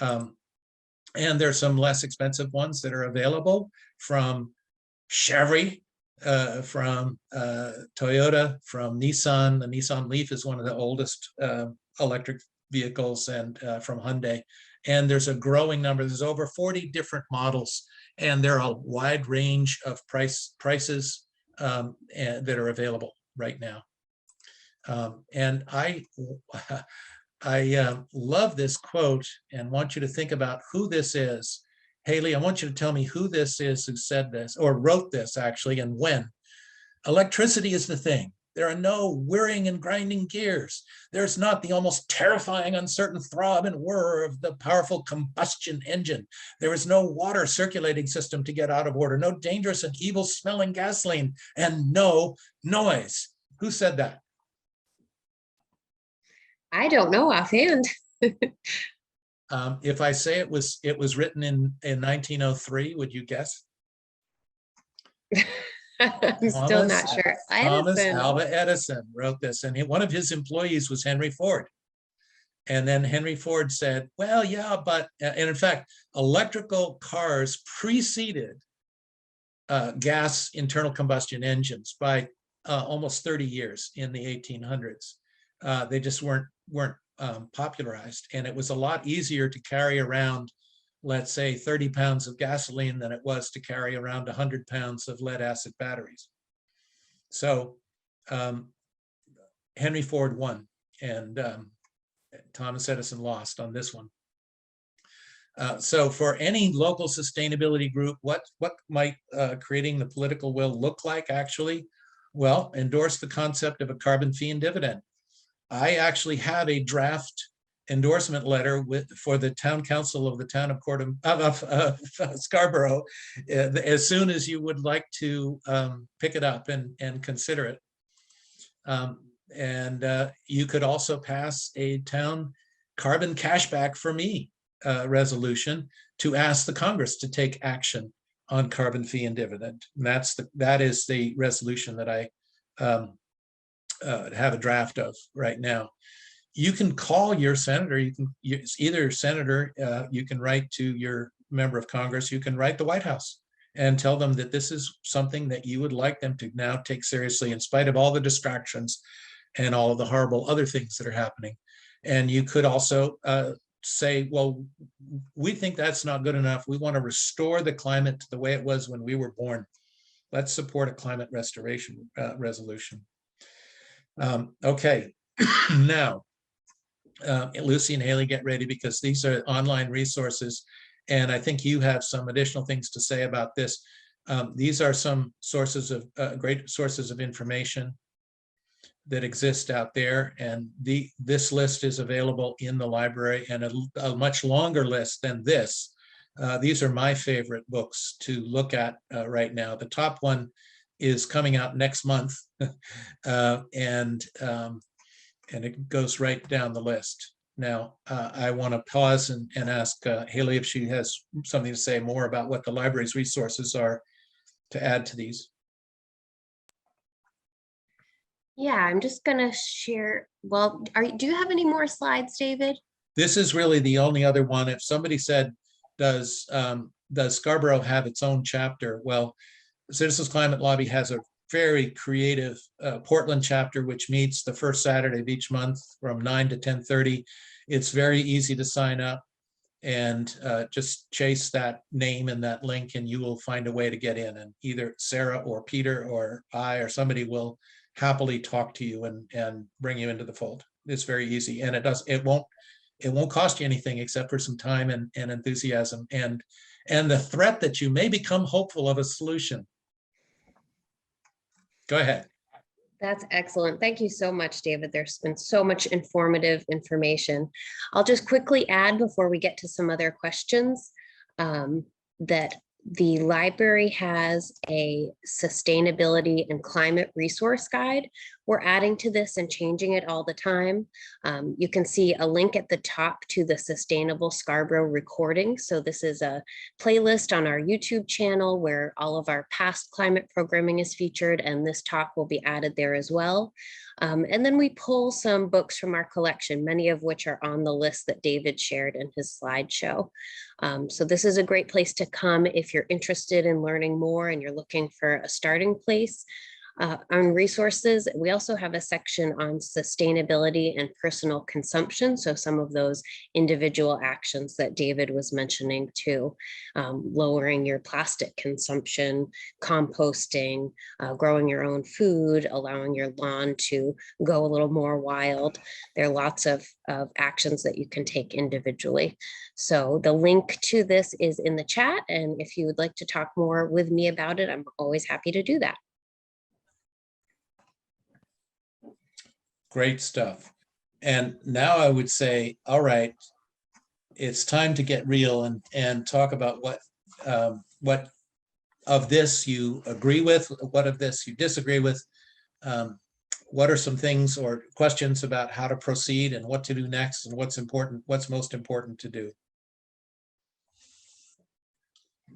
Speaker 3: And there's some less expensive ones that are available from Chevy, from Toyota, from Nissan. The Nissan Leaf is one of the oldest electric vehicles, and from Hyundai. And there's a growing number. There's over 40 different models, and there are a wide range of prices that are available right now. And I love this quote and want you to think about who this is. Haley, I want you to tell me who this is who said this, or wrote this actually, and when. Electricity is the thing. There are no whirring and grinding gears. There's not the almost terrifying uncertain throb and whir of the powerful combustion engine. There is no water circulating system to get out of order, no dangerous and evil smelling gasoline, and no noise. Who said that?
Speaker 5: I don't know offhand.
Speaker 3: If I say it was written in 1903, would you guess?
Speaker 5: I'm still not sure.
Speaker 3: Thomas
Speaker 5: Edison.
Speaker 3: Alva Edison wrote this, and one of his employees was Henry Ford. And then Henry Ford said, well, yeah, but, and in fact, electrical cars preceded gas internal combustion engines by almost 30 years in the 1800s. They just weren't popularized, and it was a lot easier to carry around, let's say, 30 pounds of gasoline than it was to carry around 100 pounds of lead acid batteries. So Henry Ford won, and Thomas Edison lost on this one. So for any local sustainability group, what might creating the political will look like actually? Well, endorse the concept of a carbon fee and dividend. I actually have a draft endorsement letter for the town council of the town of Scarborough, as soon as you would like to pick it up and consider it. You could also pass a town carbon cashback for me resolution to ask the Congress to take action on carbon fee and dividend. And that is the resolution that I have a draft of right now. You can call your senator. You can either senator. You can write to your member of Congress. You can write the White House and tell them that this is something that you would like them to now take seriously, in spite of all the distractions and all of the horrible other things that are happening. And you could also say, well, we think that's not good enough. We want to restore the climate to the way it was when we were born. Let's support a climate restoration resolution. Okay, now, Lucy and Haley, get ready, because these are online resources, and I think you have some additional things to say about this. These are some sources of great sources of information that exist out there, and this list is available in the library, and a much longer list than this. These are my favorite books to look at right now. The top one is coming out next month, and it goes right down the list. Now, I want to pause and ask Haley if she has something to say more about what the library's resources are to add to these.
Speaker 5: Yeah, I'm just gonna share. Well, do you have any more slides, David?
Speaker 3: This is really the only other one. If somebody said, does Scarborough have its own chapter? Well, Citizens Climate Lobby has a very creative Portland chapter, which meets the first Saturday of each month from 9 to 10:30. It's very easy to sign up, and just chase that name and that link, and you will find a way to get in. And either Sarah or Peter or I or somebody will happily talk to you and bring you into the fold. It's very easy, and it won't cost you anything except for some time and enthusiasm and the threat that you may become hopeful of a solution. Go ahead.
Speaker 5: That's excellent. Thank you so much, David. There's been so much informative information. I'll just quickly add before we get to some other questions that the library has a sustainability and climate resource guide. We're adding to this and changing it all the time. You can see a link at the top to the Sustainable Scarborough recording. So this is a playlist on our YouTube channel where all of our past climate programming is featured, and this talk will be added there as well. And then we pull some books from our collection, many of which are on the list that David shared in his slideshow. So this is a great place to come if you're interested in learning more and you're looking for a starting place. On resources, we also have a section on sustainability and personal consumption. So some of those individual actions that David was mentioning too, lowering your plastic consumption, composting, growing your own food, allowing your lawn to go a little more wild. There are lots of actions that you can take individually. So the link to this is in the chat. And if you would like to talk more with me about it, I'm always happy to do that.
Speaker 3: Great stuff. And now I would say, all right, it's time to get real and talk about what of this you agree with, what of this you disagree with. What are some things or questions about how to proceed and what to do next and what's most important to do?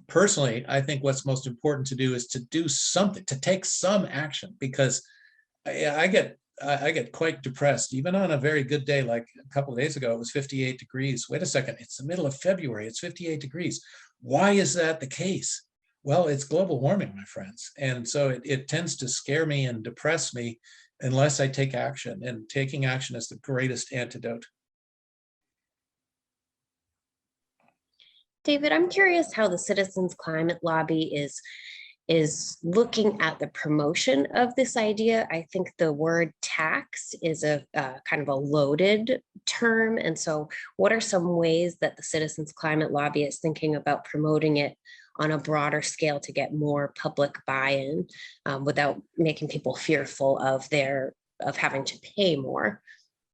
Speaker 3: Personally, I think what's most important to do is to do something, to take some action, because I get I get quite depressed, even on a very good day. Like a couple of days ago, it was 58 degrees. Wait a second, it's the middle of February, it's 58 degrees. Why is that the case? Well, it's global warming, my friends. And so it tends to scare me and depress me unless I take action, and taking action is the greatest antidote.
Speaker 5: David, I'm curious how the Citizens Climate Lobby is looking at the promotion of this idea. I think the word tax is a kind of a loaded term. And so what are some ways that the Citizens Climate Lobby is thinking about promoting it on a broader scale to get more public buy-in without making people fearful of having to pay more?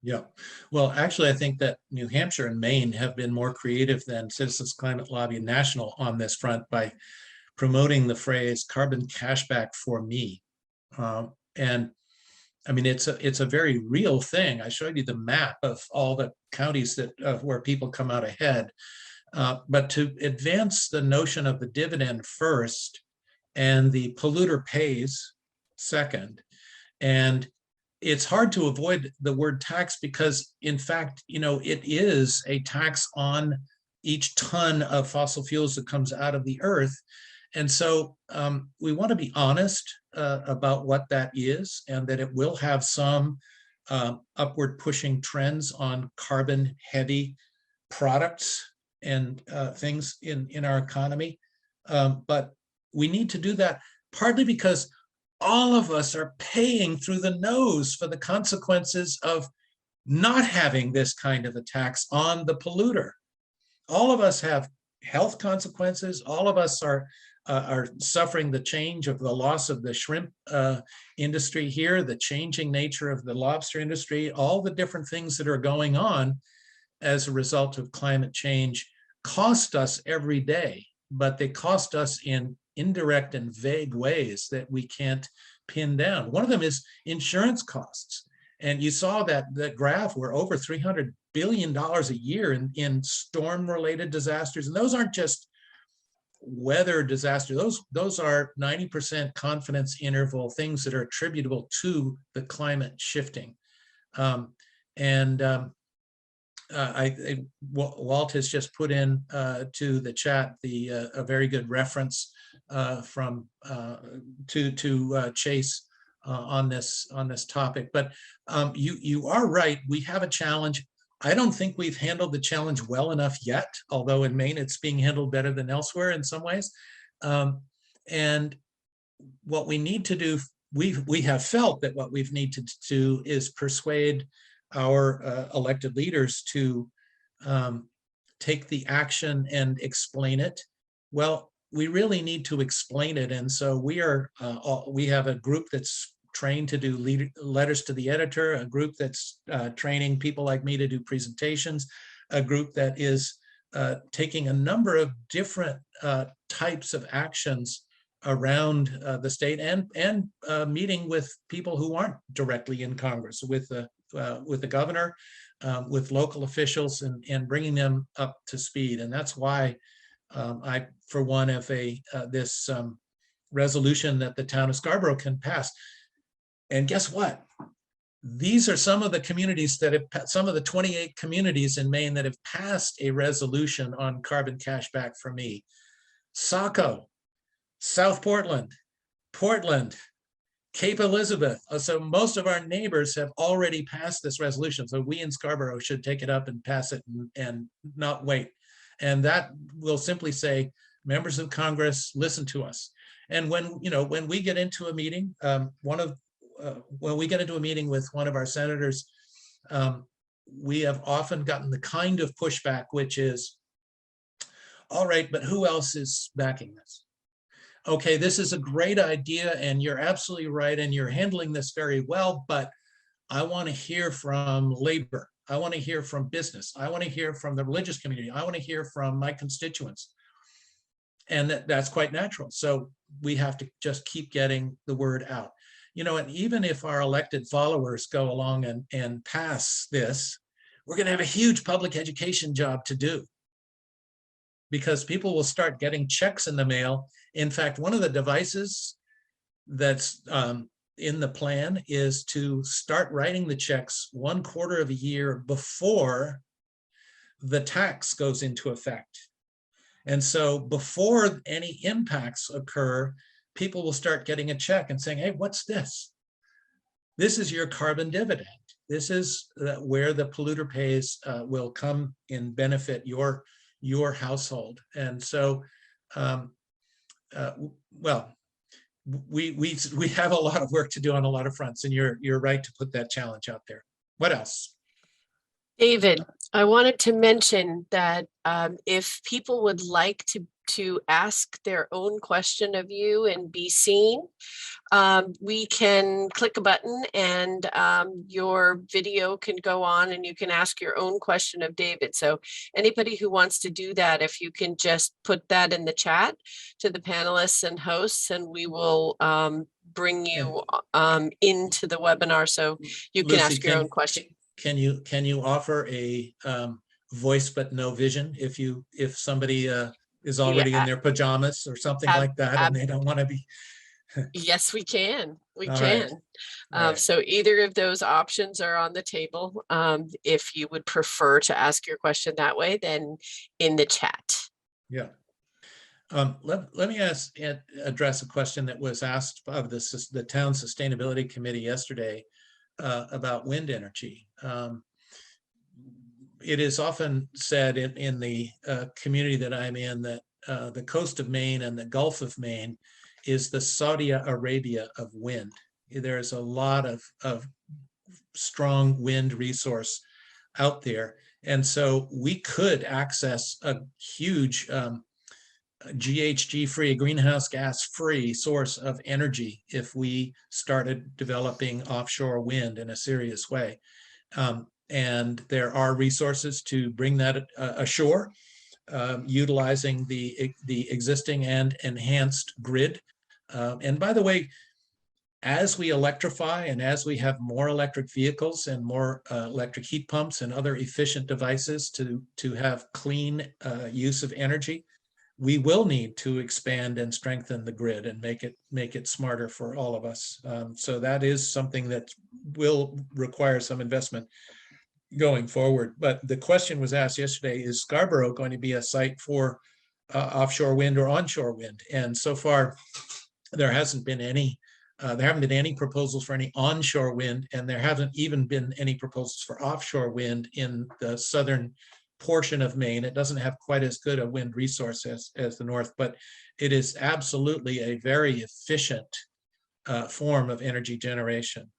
Speaker 3: Yeah, well, actually, I think that New Hampshire and Maine have been more creative than Citizens Climate Lobby National on this front by promoting the phrase "carbon cashback for me," and I mean it's a very real thing. I showed you the map of all the counties where people come out ahead, but to advance the notion of the dividend first and the polluter pays second, and it's hard to avoid the word tax because, in fact, it is a tax on each ton of fossil fuels that comes out of the earth. And so we want to be honest about what that is, and that it will have some upward pushing trends on carbon heavy products and things in our economy. But we need to do that partly because all of us are paying through the nose for the consequences of not having this kind of a tax on the polluter. All of us have health consequences. All of us are suffering the change of the loss of the shrimp industry here, the changing nature of the lobster industry, all the different things that are going on as a result of climate change cost us every day, but they cost us in indirect and vague ways that we can't pin down. One of them is insurance costs. And you saw that the graph where over $300 billion a year in storm-related disasters. And those aren't just weather disasters. Those are 90% confidence interval things that are attributable to the climate shifting. Walt has just put in to the chat a very good reference from to Chase on this topic. But you are right. We have a challenge. I don't think we've handled the challenge well enough yet, although in Maine it's being handled better than elsewhere in some ways. And what we need to do, we have felt that what we've needed to do is persuade our elected leaders to take the action and explain it. Well, we really need to explain it, and so we have a group that's trained to do letters to the editor, a group that's training people like me to do presentations, a group that is taking a number of different types of actions around the state, and meeting with people who aren't directly in Congress, with the governor, with local officials, and bringing them up to speed. And that's why I, for one, have this resolution that the town of Scarborough can pass. And guess what? These are some of the communities that have, some of the 28 communities in Maine that have passed a resolution on carbon cashback for me. Saco, South Portland, Portland, Cape Elizabeth. So most of our neighbors have already passed this resolution. So we in Scarborough should take it up and pass it and not wait. And that will simply say, members of Congress, listen to us. And when we get into a meeting, when we get into a meeting with one of our senators, we have often gotten the kind of pushback, which is, all right, but who else is backing this? Okay, this is a great idea and you're absolutely right and you're handling this very well, but I want to hear from labor. I want to hear from business. I want to hear from the religious community. I want to hear from my constituents. And that's quite natural. So we have to just keep getting the word out. And even if our elected followers go along and pass this, we're going to have a huge public education job to do, because people will start getting checks in the mail. In fact, one of the devices that's in the plan is to start writing the checks 1/4 of a year before the tax goes into effect. And so before any impacts occur, people will start getting a check and saying, hey, what's this? This is your carbon dividend. This is where the polluter pays will come and benefit your household. And so, well, we have a lot of work to do on a lot of fronts, and you're right to put that challenge out there. What else?
Speaker 1: David, I wanted to mention that if people would like to ask their own question of you and be seen, we can click a button and your video can go on and you can ask your own question of David. So anybody who wants to do that, if you can just put that in the chat to the panelists and hosts, and we will bring you into the webinar so you can
Speaker 3: Lucy,
Speaker 1: ask your own question.
Speaker 3: Can you offer a voice but no vision if somebody is already in their pajamas or something like that and they don't want to be?
Speaker 1: Yes, we can. We
Speaker 3: All
Speaker 1: can.
Speaker 3: right.
Speaker 1: So either of those options are on the table. If you would prefer to ask your question that way, then in the chat.
Speaker 3: Yeah. Let me address a question that was asked of the town sustainability committee yesterday about wind energy. It is often said in the community that I'm in that the coast of Maine and the Gulf of Maine is the Saudi Arabia of wind. There's a lot of strong wind resource out there. And so we could access a huge GHG-free, greenhouse gas-free source of energy if we started developing offshore wind in a serious way. And there are resources to bring that ashore, utilizing the existing and enhanced grid. And by the way, as we electrify and as we have more electric vehicles and more electric heat pumps and other efficient devices to have clean use of energy, we will need to expand and strengthen the grid and make it smarter for all of us. So that is something that will require some investment going forward. But the question was asked yesterday, is Scarborough going to be a site for offshore wind or onshore wind? And so far, there haven't been any proposals for any onshore wind, and there haven't even been any proposals for offshore wind in the southern portion of Maine. It doesn't have quite as good a wind resource as the north, but it is absolutely a very efficient form of energy generation.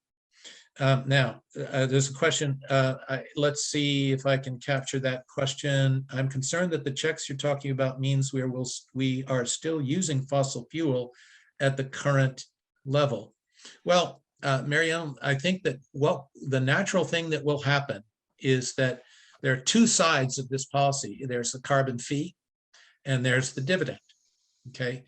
Speaker 3: Now, there's a question. Let's see if I can capture that question. I'm concerned that the checks you're talking about means we are still using fossil fuel at the current level. Well, Marianne, I think that the natural thing that will happen is that there are two sides of this policy. There's the carbon fee and there's the dividend, okay?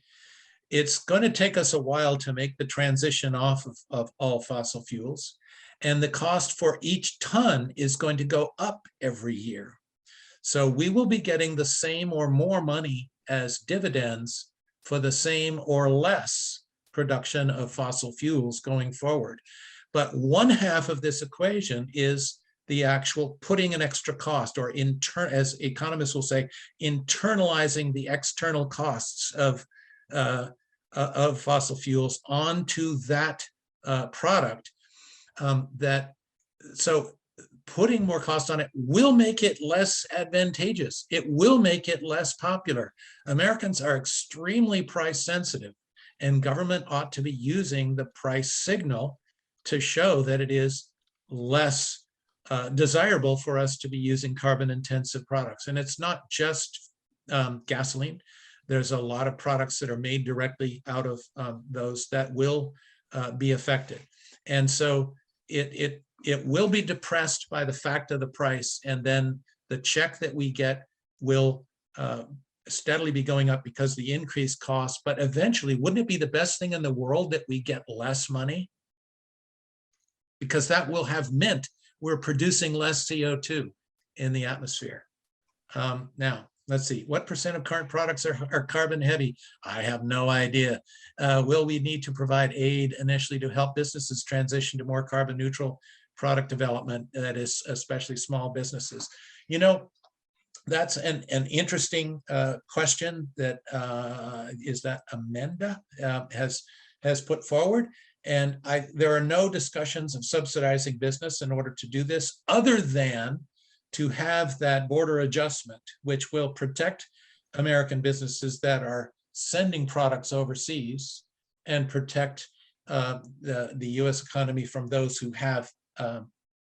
Speaker 3: It's going to take us a while to make the transition off of all fossil fuels, and the cost for each ton is going to go up every year. So we will be getting the same or more money as dividends for the same or less production of fossil fuels going forward. But one half of this equation is the actual putting an extra cost, or as economists will say, internalizing the external costs of fossil fuels onto that product. So putting more cost on it will make it less advantageous. It will make it less popular. Americans are extremely price sensitive, and government ought to be using the price signal to show that it is less desirable for us to be using carbon intensive products. And it's not just gasoline. There's a lot of products that are made directly out of those that will be affected. And so it will be depressed by the fact of the price, and then the check that we get will steadily be going up because of the increased cost. But eventually, wouldn't it be the best thing in the world that we get less money? Because that will have meant we're producing less CO2 in the atmosphere. Now, let's see, what percent of current products are carbon heavy? I have no idea. Will we need to provide aid initially to help businesses transition to more carbon neutral product development, that is especially small businesses? You know, that's an interesting question that is that Amanda has put forward. And there are no discussions of subsidizing business in order to do this, other than to have that border adjustment, which will protect American businesses that are sending products overseas and protect the US economy from those who have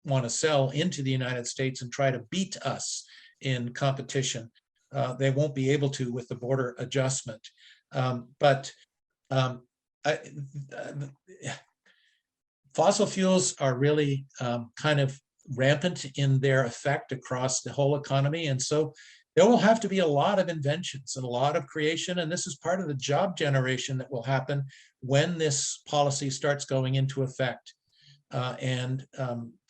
Speaker 3: want to sell into the United States and try to beat us in competition. They won't be able to with the border adjustment. Fossil fuels are really kind of rampant in their effect across the whole economy. And so there will have to be a lot of inventions and a lot of creation. And this is part of the job generation that will happen when this policy starts going into effect.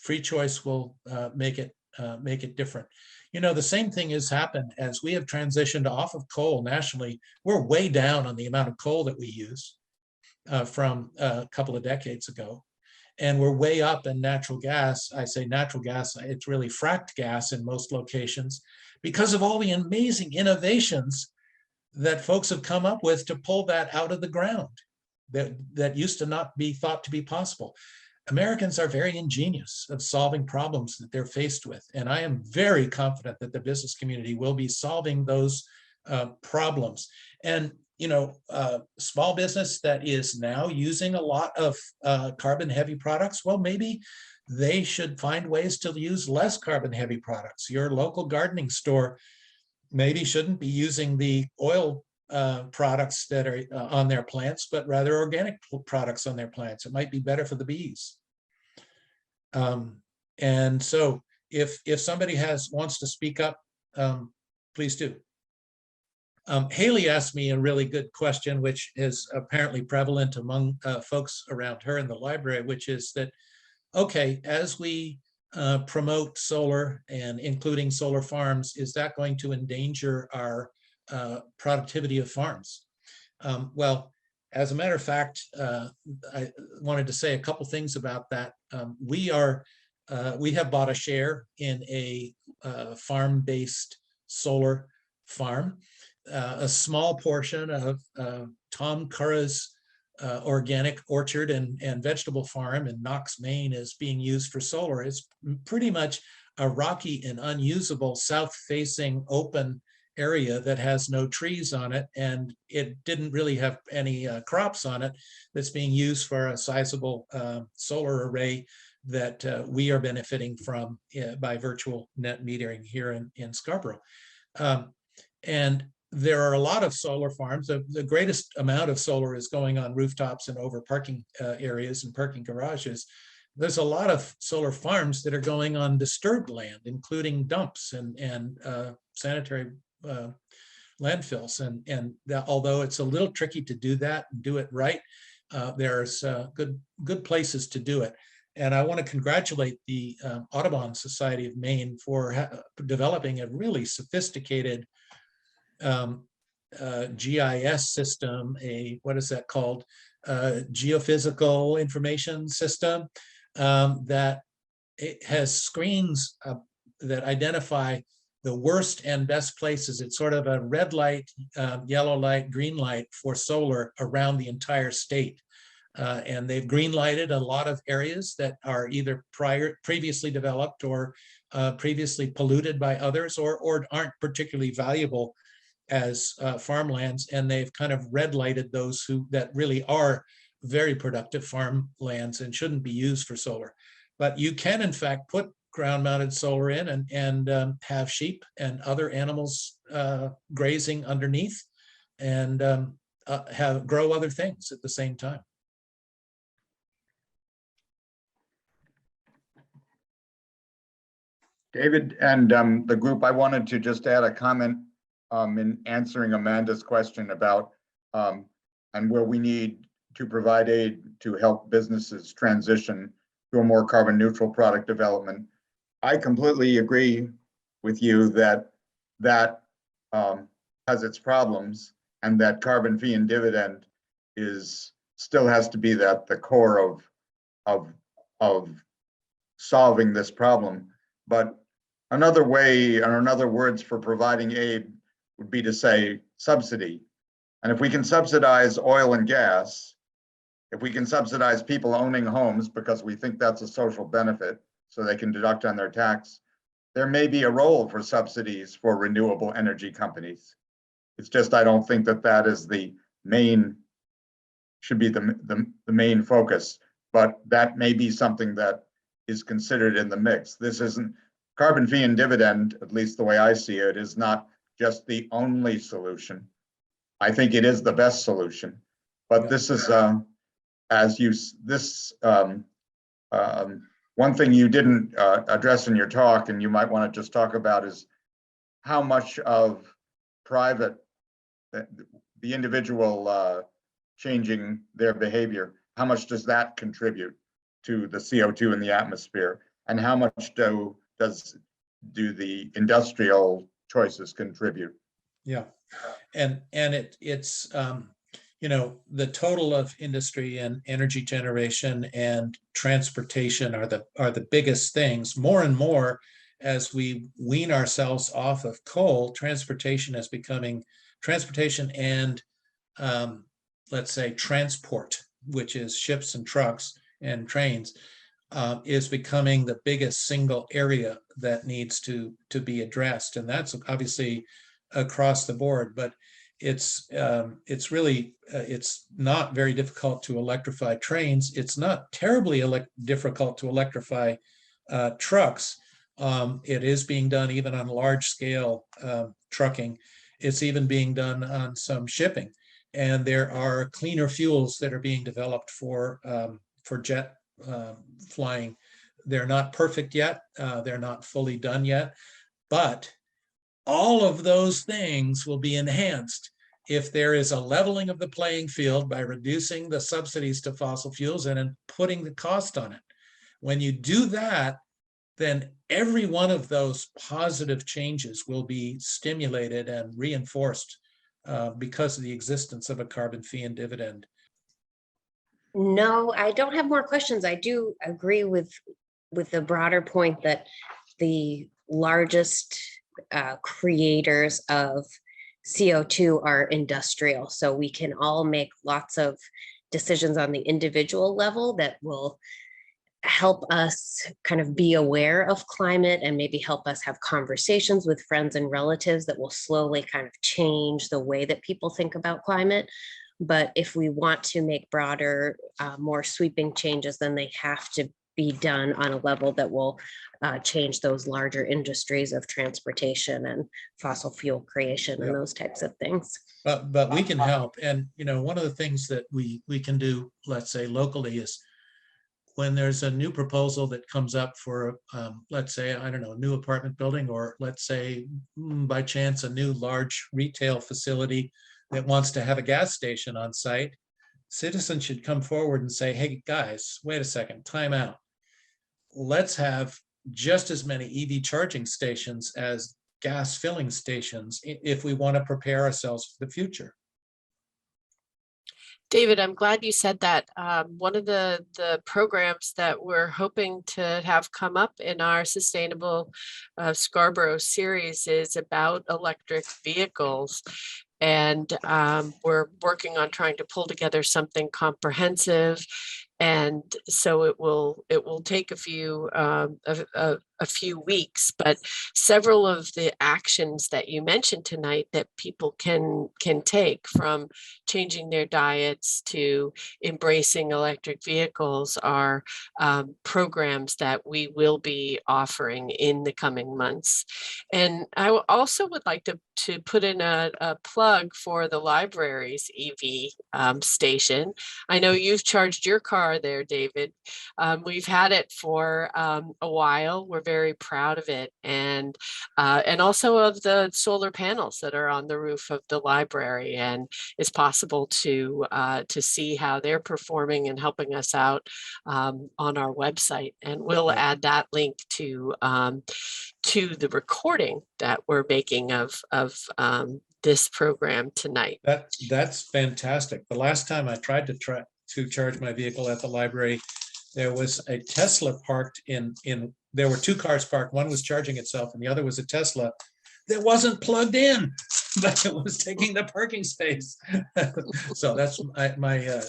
Speaker 3: Free choice will make it different. You know, the same thing has happened as we have transitioned off of coal nationally. We're way down on the amount of coal that we use from a couple of decades ago. And we're way up in natural gas. I say natural gas, it's really fracked gas in most locations because of all the amazing innovations that folks have come up with to pull that out of the ground that used to not be thought to be possible. Americans are very ingenious of solving problems that they're faced with. And I am very confident that the business community will be solving those problems. And you know, small business that is now using a lot of carbon heavy products, well, maybe they should find ways to use less carbon heavy products. Your local gardening store maybe shouldn't be using the oil products that are on their plants, but rather organic products on their plants. It might be better for the bees. And so if somebody wants to speak up, please do. Haley asked me a really good question, which is apparently prevalent among folks around her in the library, which is that, okay, as we promote solar and including solar farms, is that going to endanger our productivity of farms? Well, as a matter of fact, I wanted to say a couple things about that. We have bought a share in a farm-based solar farm. A small portion of Tom Curra's organic orchard and vegetable farm in Knox, Maine is being used for solar. It's pretty much a rocky and unusable south-facing open area that has no trees on it, and it didn't really have any crops on it that's being used for a sizable solar array that we are benefiting from by virtual net metering here in Scarborough. And there are a lot of solar farms. The greatest amount of solar is going on rooftops and over parking areas and parking garages. There's a lot of solar farms that are going on disturbed land, including dumps and sanitary landfills. And that, although it's a little tricky to do that and do it right, there's good places to do it. And I want to congratulate the Audubon Society of Maine for developing a really sophisticated GIS system, what is that called? Geophysical information system that it has screens that identify the worst and best places. It's sort of a red light, yellow light, green light for solar around the entire state. And they've green lighted a lot of areas that are either previously developed or previously polluted by others or aren't particularly valuable as farmlands, and they've kind of red lighted those that really are very productive farmlands and shouldn't be used for solar. But you can in fact put ground-mounted solar in and have sheep and other animals grazing underneath and grow other things at the same time.
Speaker 4: David and the group, I wanted to just add a comment in answering Amanda's question about and where we need to provide aid to help businesses transition to a more carbon neutral product development. I completely agree with you that has its problems, and that carbon fee and dividend still has to be the core of solving this problem. But another way, or another words for providing aid, would be to say subsidy. And if we can subsidize oil and gas, if we can subsidize people owning homes because we think that's a social benefit, so they can deduct on their tax, there may be a role for subsidies for renewable energy companies. It's just, I don't think that that is should be the main focus, but that may be something that is considered in the mix. This isn't, carbon fee and dividend, at least the way I see it, is not just the only solution. I think it is the best solution, but this is, one thing you didn't address in your talk, and you might want to just talk about, is how much of private, the individual changing their behavior, how much does that contribute to the CO2 in the atmosphere, and how much do the industrial choices contribute?
Speaker 3: Yeah, and it's you know, the total of industry and energy generation and transportation are the biggest things. More and more, as we wean ourselves off of coal, transportation and let's say transport, which is ships and trucks and trains, is becoming the biggest single area that needs to be addressed, and that's obviously across the board. But it's really it's not very difficult to electrify trains. It's not terribly difficult to electrify trucks. It is being done even on large scale trucking. It's even being done on some shipping, and there are cleaner fuels that are being developed for jet flying. They're not perfect yet. They're not fully done yet, but all of those things will be enhanced if there is a leveling of the playing field by reducing the subsidies to fossil fuels and then putting the cost on it. When you do that, then every one of those positive changes will be stimulated and reinforced because of the existence of a carbon fee and dividend.
Speaker 5: No, I don't have more questions. I do agree with the broader point that the largest creators of CO2 are industrial. So we can all make lots of decisions on the individual level that will help us kind of be aware of climate and maybe help us have conversations with friends and relatives that will slowly kind of change the way that people think about climate. But if we want to make broader, more sweeping changes, then they have to be done on a level that will change those larger industries of transportation and fossil fuel creation and those types of things.
Speaker 3: But we can help. And, you know, one of the things that we can do, let's say locally, is when there's a new proposal that comes up for, let's say, I don't know, a new apartment building, or let's say by chance, a new large retail facility that wants to have a gas station on site, citizens should come forward and say, hey, guys, wait a second, time out. Let's have just as many EV charging stations as gas filling stations if we want to prepare ourselves for the future.
Speaker 1: David, I'm glad you said that. One of the programs that we're hoping to have come up in our Sustainable Scarborough series is about electric vehicles. And we're working on trying to pull together something comprehensive. And so it will take a few weeks, but several of the actions that you mentioned tonight that people can take, from changing their diets to embracing electric vehicles, are programs that we will be offering in the coming months. And I also would like to put in a plug for the library's EV station. I know you've charged your car there, David. We've had it for a while. We're very proud of it, and also of the solar panels that are on the roof of the library. And it's possible to see how they're performing and helping us out on our website. And we'll add that link to the recording that we're making of this program tonight.
Speaker 3: That's fantastic. The last time I tried to charge my vehicle at the library, there was a Tesla parked there were two cars parked. One was charging itself and the other was a Tesla that wasn't plugged in, but it was taking the parking space. So that's my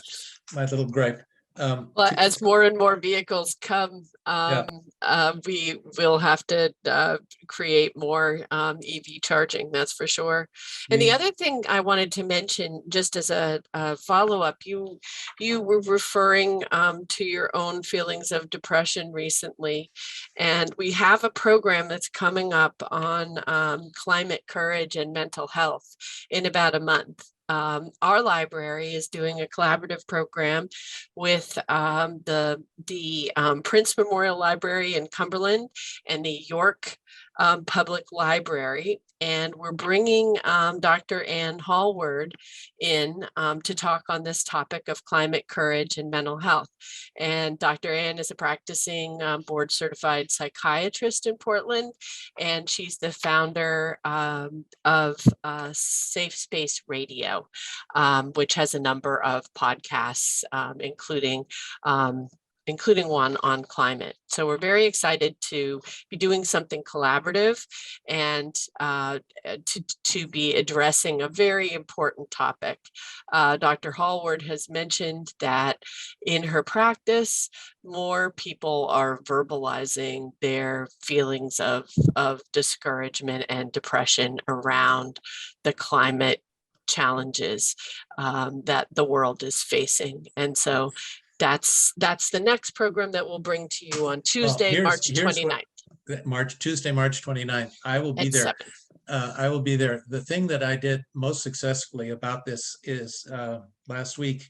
Speaker 3: little gripe.
Speaker 1: Well, as more and more vehicles come, we will have to create more EV charging, that's for sure. And the other thing I wanted to mention, just as a follow-up, you were referring to your own feelings of depression recently, and we have a program that's coming up on climate courage and mental health in about a month. Our library is doing a collaborative program with the Prince Memorial Library in Cumberland and the York Public Library. And we're bringing Dr. Ann Hallward in to talk on this topic of climate courage and mental health. And Dr. Ann is a practicing board certified psychiatrist in Portland, and she's the founder of Safe Space Radio, which has a number of podcasts, including one on climate. So we're very excited to be doing something collaborative and to be addressing a very important topic. Dr. Hallward has mentioned that in her practice, more people are verbalizing their feelings of discouragement and depression around the climate challenges that the world is facing. And so that's the next program that we'll bring to you on Tuesday, March 29th.
Speaker 3: Tuesday, March 29th. I will be there. I will be there. The thing that I did most successfully about this is last week,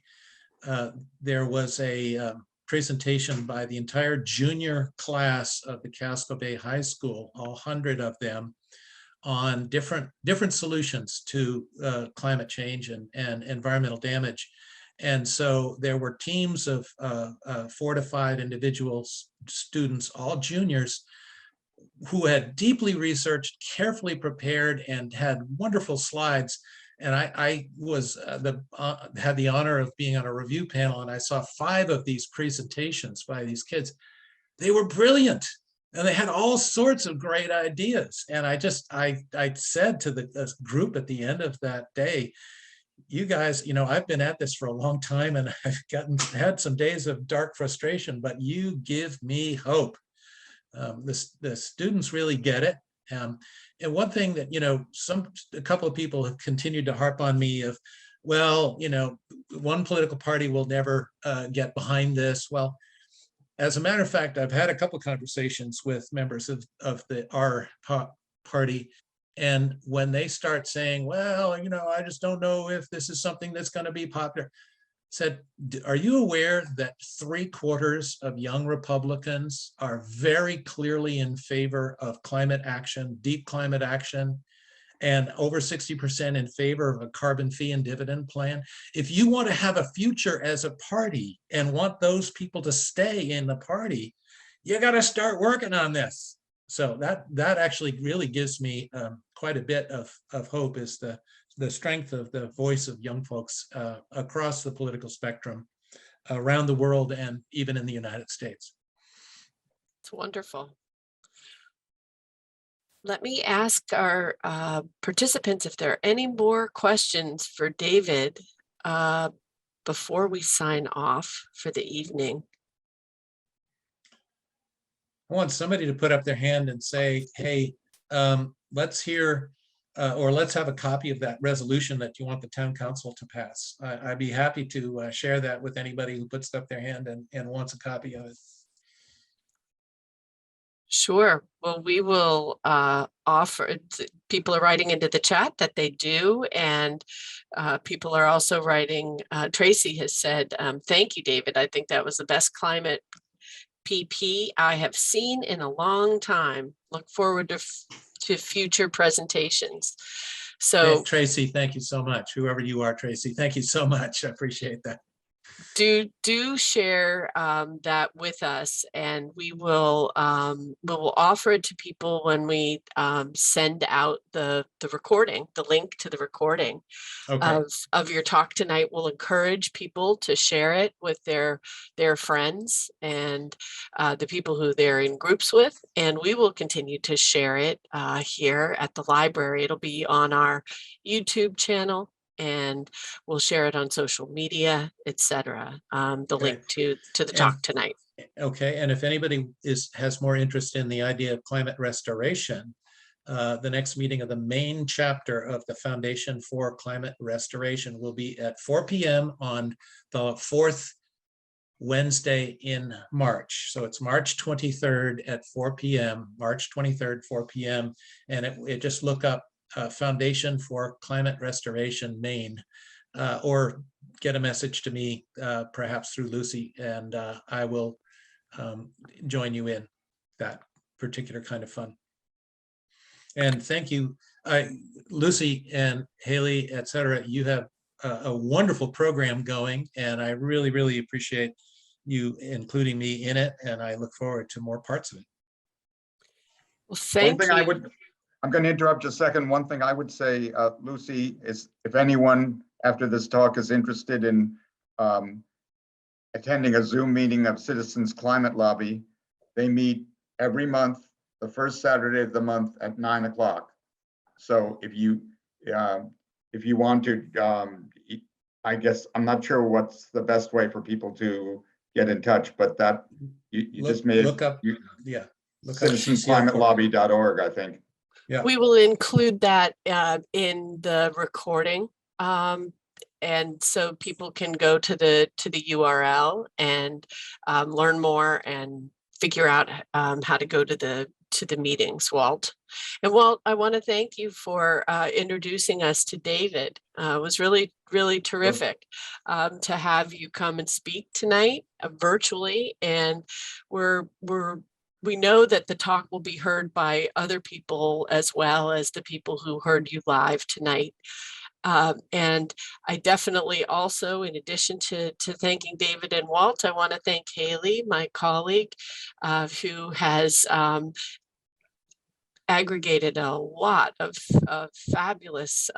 Speaker 3: there was a presentation by the entire junior class of the Casco Bay High School, all 100 of them, on different solutions to climate change and environmental damage. And so there were teams of 4 to 5 individual students, all juniors, who had deeply researched, carefully prepared, and had wonderful slides. And I was had the honor of being on a review panel, and I saw 5 of these presentations by these kids. They were brilliant, and they had all sorts of great ideas. And I said to the group at the end of that day, you guys, I've been at this for a long time, and I've had some days of dark frustration, but you give me hope. The students really get it. And one thing that, a couple of people have continued to harp on me of, well, one political party will never get behind this. Well, as a matter of fact, I've had a couple of conversations with members of our party. And when they start saying, well, I just don't know if this is something that's going to be popular, said, are you aware that 3/4 of young Republicans are very clearly in favor of climate action, deep climate action, and over 60% in favor of a carbon fee and dividend plan? If you want to have a future as a party and want those people to stay in the party, you got to start working on this. So that actually really gives me quite a bit of hope, is the strength of the voice of young folks across the political spectrum around the world and even in the United States.
Speaker 1: It's wonderful. Let me ask our participants if there are any more questions for David before we sign off for the evening.
Speaker 3: I want somebody to put up their hand and say, hey, let's hear or let's have a copy of that resolution that you want the town council to pass. I'd be happy to share that with anybody who puts up their hand and wants a copy of it.
Speaker 1: Sure. Well, we will offer, people are writing into the chat that they do, and people are also writing, Tracy has said, thank you, David. I think that was the best climate PP I have seen in a long time. Look forward to future presentations. So
Speaker 3: Tracy, thank you so much. Whoever you are, Tracy, thank you so much. I appreciate that.
Speaker 1: do share that with us, and we will offer it to people when we send out the recording, the link to the recording
Speaker 3: Okay.
Speaker 1: of your talk tonight. We'll encourage people to share it with their friends and the people who they're in groups with, and we will continue to share it here at the library. It'll be on our YouTube channel, and we'll share it on social media, etc. The link to the talk tonight.
Speaker 3: Okay, and if anybody has more interest in the idea of climate restoration, the next meeting of the main chapter of the Foundation for Climate Restoration will be at 4 p.m. on the fourth Wednesday in March. So it's March 23rd at 4 p.m., March 23rd, 4 p.m. And it just look up Foundation for Climate Restoration Maine, or get a message to me, perhaps through Lucy, and I will join you in that particular kind of fun. And thank you, Lucy and Haley, et cetera. You have a wonderful program going, and I really, really appreciate you including me in it, and I look forward to more parts of it.
Speaker 1: Well, thank you.
Speaker 4: I'm going to interrupt just a second. One thing I would say, Lucy, is if anyone after this talk is interested in attending a Zoom meeting of Citizens Climate Lobby, they meet every month, the first Saturday of the month at 9 o'clock. So if you want to, I guess I'm not sure what's the best way for people to get in touch, but that you just may
Speaker 3: look up, yeah, look up
Speaker 4: citizensclimatelobby.org, I think.
Speaker 3: Yeah.
Speaker 1: We will include that in the recording, and so people can go to the URL and learn more and figure out how to go to the meetings, Walt. And Walt, I want to thank you for introducing us to David. It was really, really terrific to have you come and speak tonight virtually, and we know that the talk will be heard by other people as well as the people who heard you live tonight. And I definitely also, in addition to thanking David and Walt, I want to thank Haley, my colleague, who has aggregated a lot of fabulous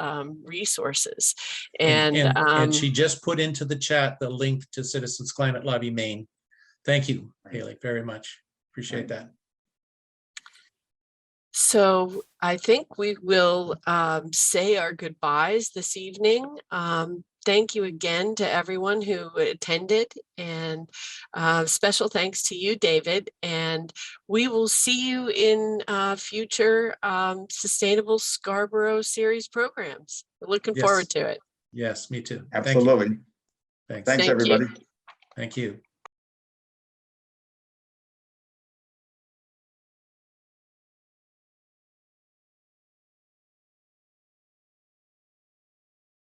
Speaker 1: resources.
Speaker 3: And she just put into the chat the link to Citizens Climate Lobby Maine. Thank you, Haley, very much. Appreciate that.
Speaker 1: So I think we will say our goodbyes this evening. Thank you again to everyone who attended, and special thanks to you, David. And we will see you in future Sustainable Scarborough series programs. We're looking forward to it.
Speaker 3: Yes, me too.
Speaker 4: Absolutely.
Speaker 3: Thank you.
Speaker 4: Thanks, everybody.
Speaker 3: Thank you.